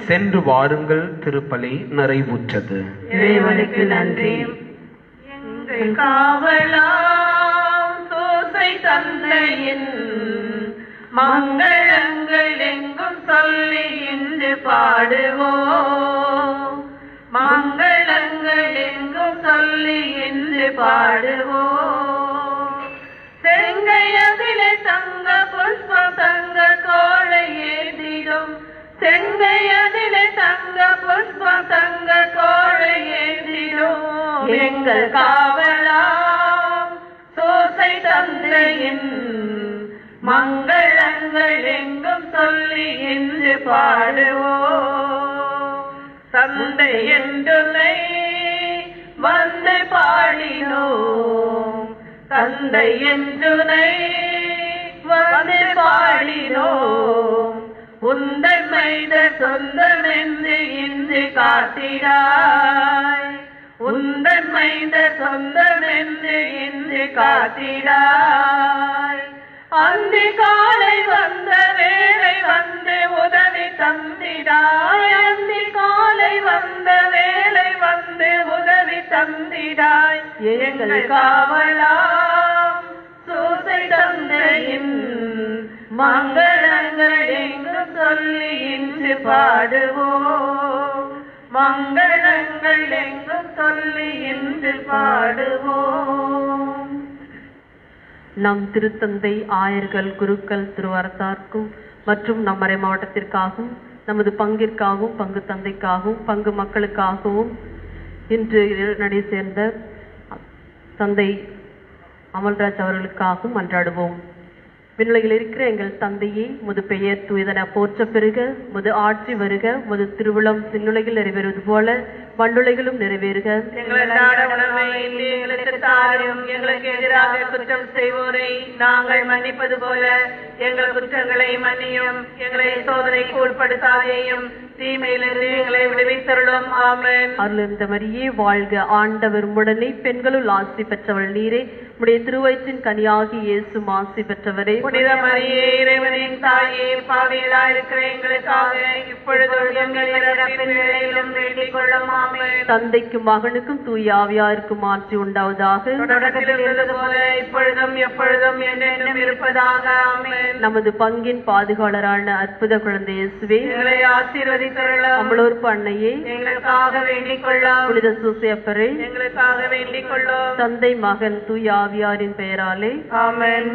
சென்று வாருங்கள், திருப்பலி நிறைவுற்றது. இறைவனுக்கு நன்றி. எங்கள் காவலாம் சோசை தந்தையின் மங்களங்கள் எங்கும் சொல்லி இன்று பாடுவோம். மங்களங்கள் எங்கும் சொல்லி இன்று பாடுவோம். செங்கையதிலே தங்க புஷ்பம் தங்க கோளை ஏந்திடும். செங்கையதிலே தங்க புஷ்பம் தங்க கோளை ஏந்திடும். எங்கள் காவலாம் சோசை தந்தையின் மங்களங்கள் எங்கும் சொல்லி இன்று பாடுவோம். தந்தை என்றுனை வந்து பாடினோம். தந்தை என்றுனை வந்து பாடினோம். உந்தன் மைத சொந்தம் என்று இன்று காத்திடாய். உந்தன் மைத சொந்தம் என்று இன்று காத்திடாய். அந்தி காலை வந்த வேளை வந்து உதவி தந்திடாய். அந்தி காலை வந்த வேளை வந்து உதவி தந்திடாய். எங்கள் காவலாம் சோசை தந்தையின் மங்களங்கள் எங்கும் சொல்லி இன்று பாடுவோம். மங்களங்கள் எங்கும் சொல்லி இன்று பாடுவோம். நம் திருத்தந்தை, ஆயர்கள், குருக்கள், திருவரத்தார்க்கும் மற்றும் நம் மறை மாவட்டத்திற்காகவும் நமது பங்கிற்காகவும் பங்கு தந்தைக்காகவும் பங்கு மக்களுக்காகவும் இன்று நடை சேர்ந்த தந்தை அமல்ராஜ் அவர்களுக்காகவும் மன்றாடுவோம். விண்ணுலகில் இருக்கிற எங்கள் தந்தையே, முது பெயர் தூயதென போற்ற பெறுக. முது ஆட்சி வருக. முது திருவுளம் விண்ணுலகில் நிறைவேறுவது போல மண்ணுலகிலும் நிறைவேறுக. எங்களுக்கு எதிராக குற்றம் செய்வோரை நாங்கள் மன்னிப்பது போல எங்கள் குற்றங்களை மன்னியும். எங்களை சோதனைக்கு உட்படுத்தாதேயும், தீமையிலிருந்து எங்களை விடுவித்தருளும். ஆமென். அருளிருந்த மரியே வாழ்க. ஆண்டவர் உடனே பெண்களுள் ஆசி பெற்றவள் நீரே. உடைய திருவயிற்றின் கனியாகி இயேசும் ஆசி பெற்றவரே. புனித மரியே, இறைவனின் தாயே, பாவிகளாய் இருக்கிற எங்களுக்காக இப்பொழுதும் எங்கள் இறப்பின் வேளையிலும் வேண்டிக் கொள்ளும். ஆமென். தந்தைக்கும் மகனுக்கும் தூய ஆவியாருக்கும் ஆட்சி உண்டாவதாக. தொடக்கத்தில் இருந்தது போல இப்பொழுதும் எப்பொழுதும் என்றென்றும் இருப்பதாக. ஆமென். நமது பங்கின் பாதுகாவலரான அற்புத குழந்தை இயேசுவே, எங்களை ஆசீர்வதித்தருளும். அமலோற்பு அன்னையே, எங்களுக்காக வேண்டிக் கொள்ளும். புனித சூசையப்பரே, எங்களுக்காக வேண்டிக் கொள்ளும். தந்தை, மகன், தூய ஆவியாரின் பெயராலே ஆமென்.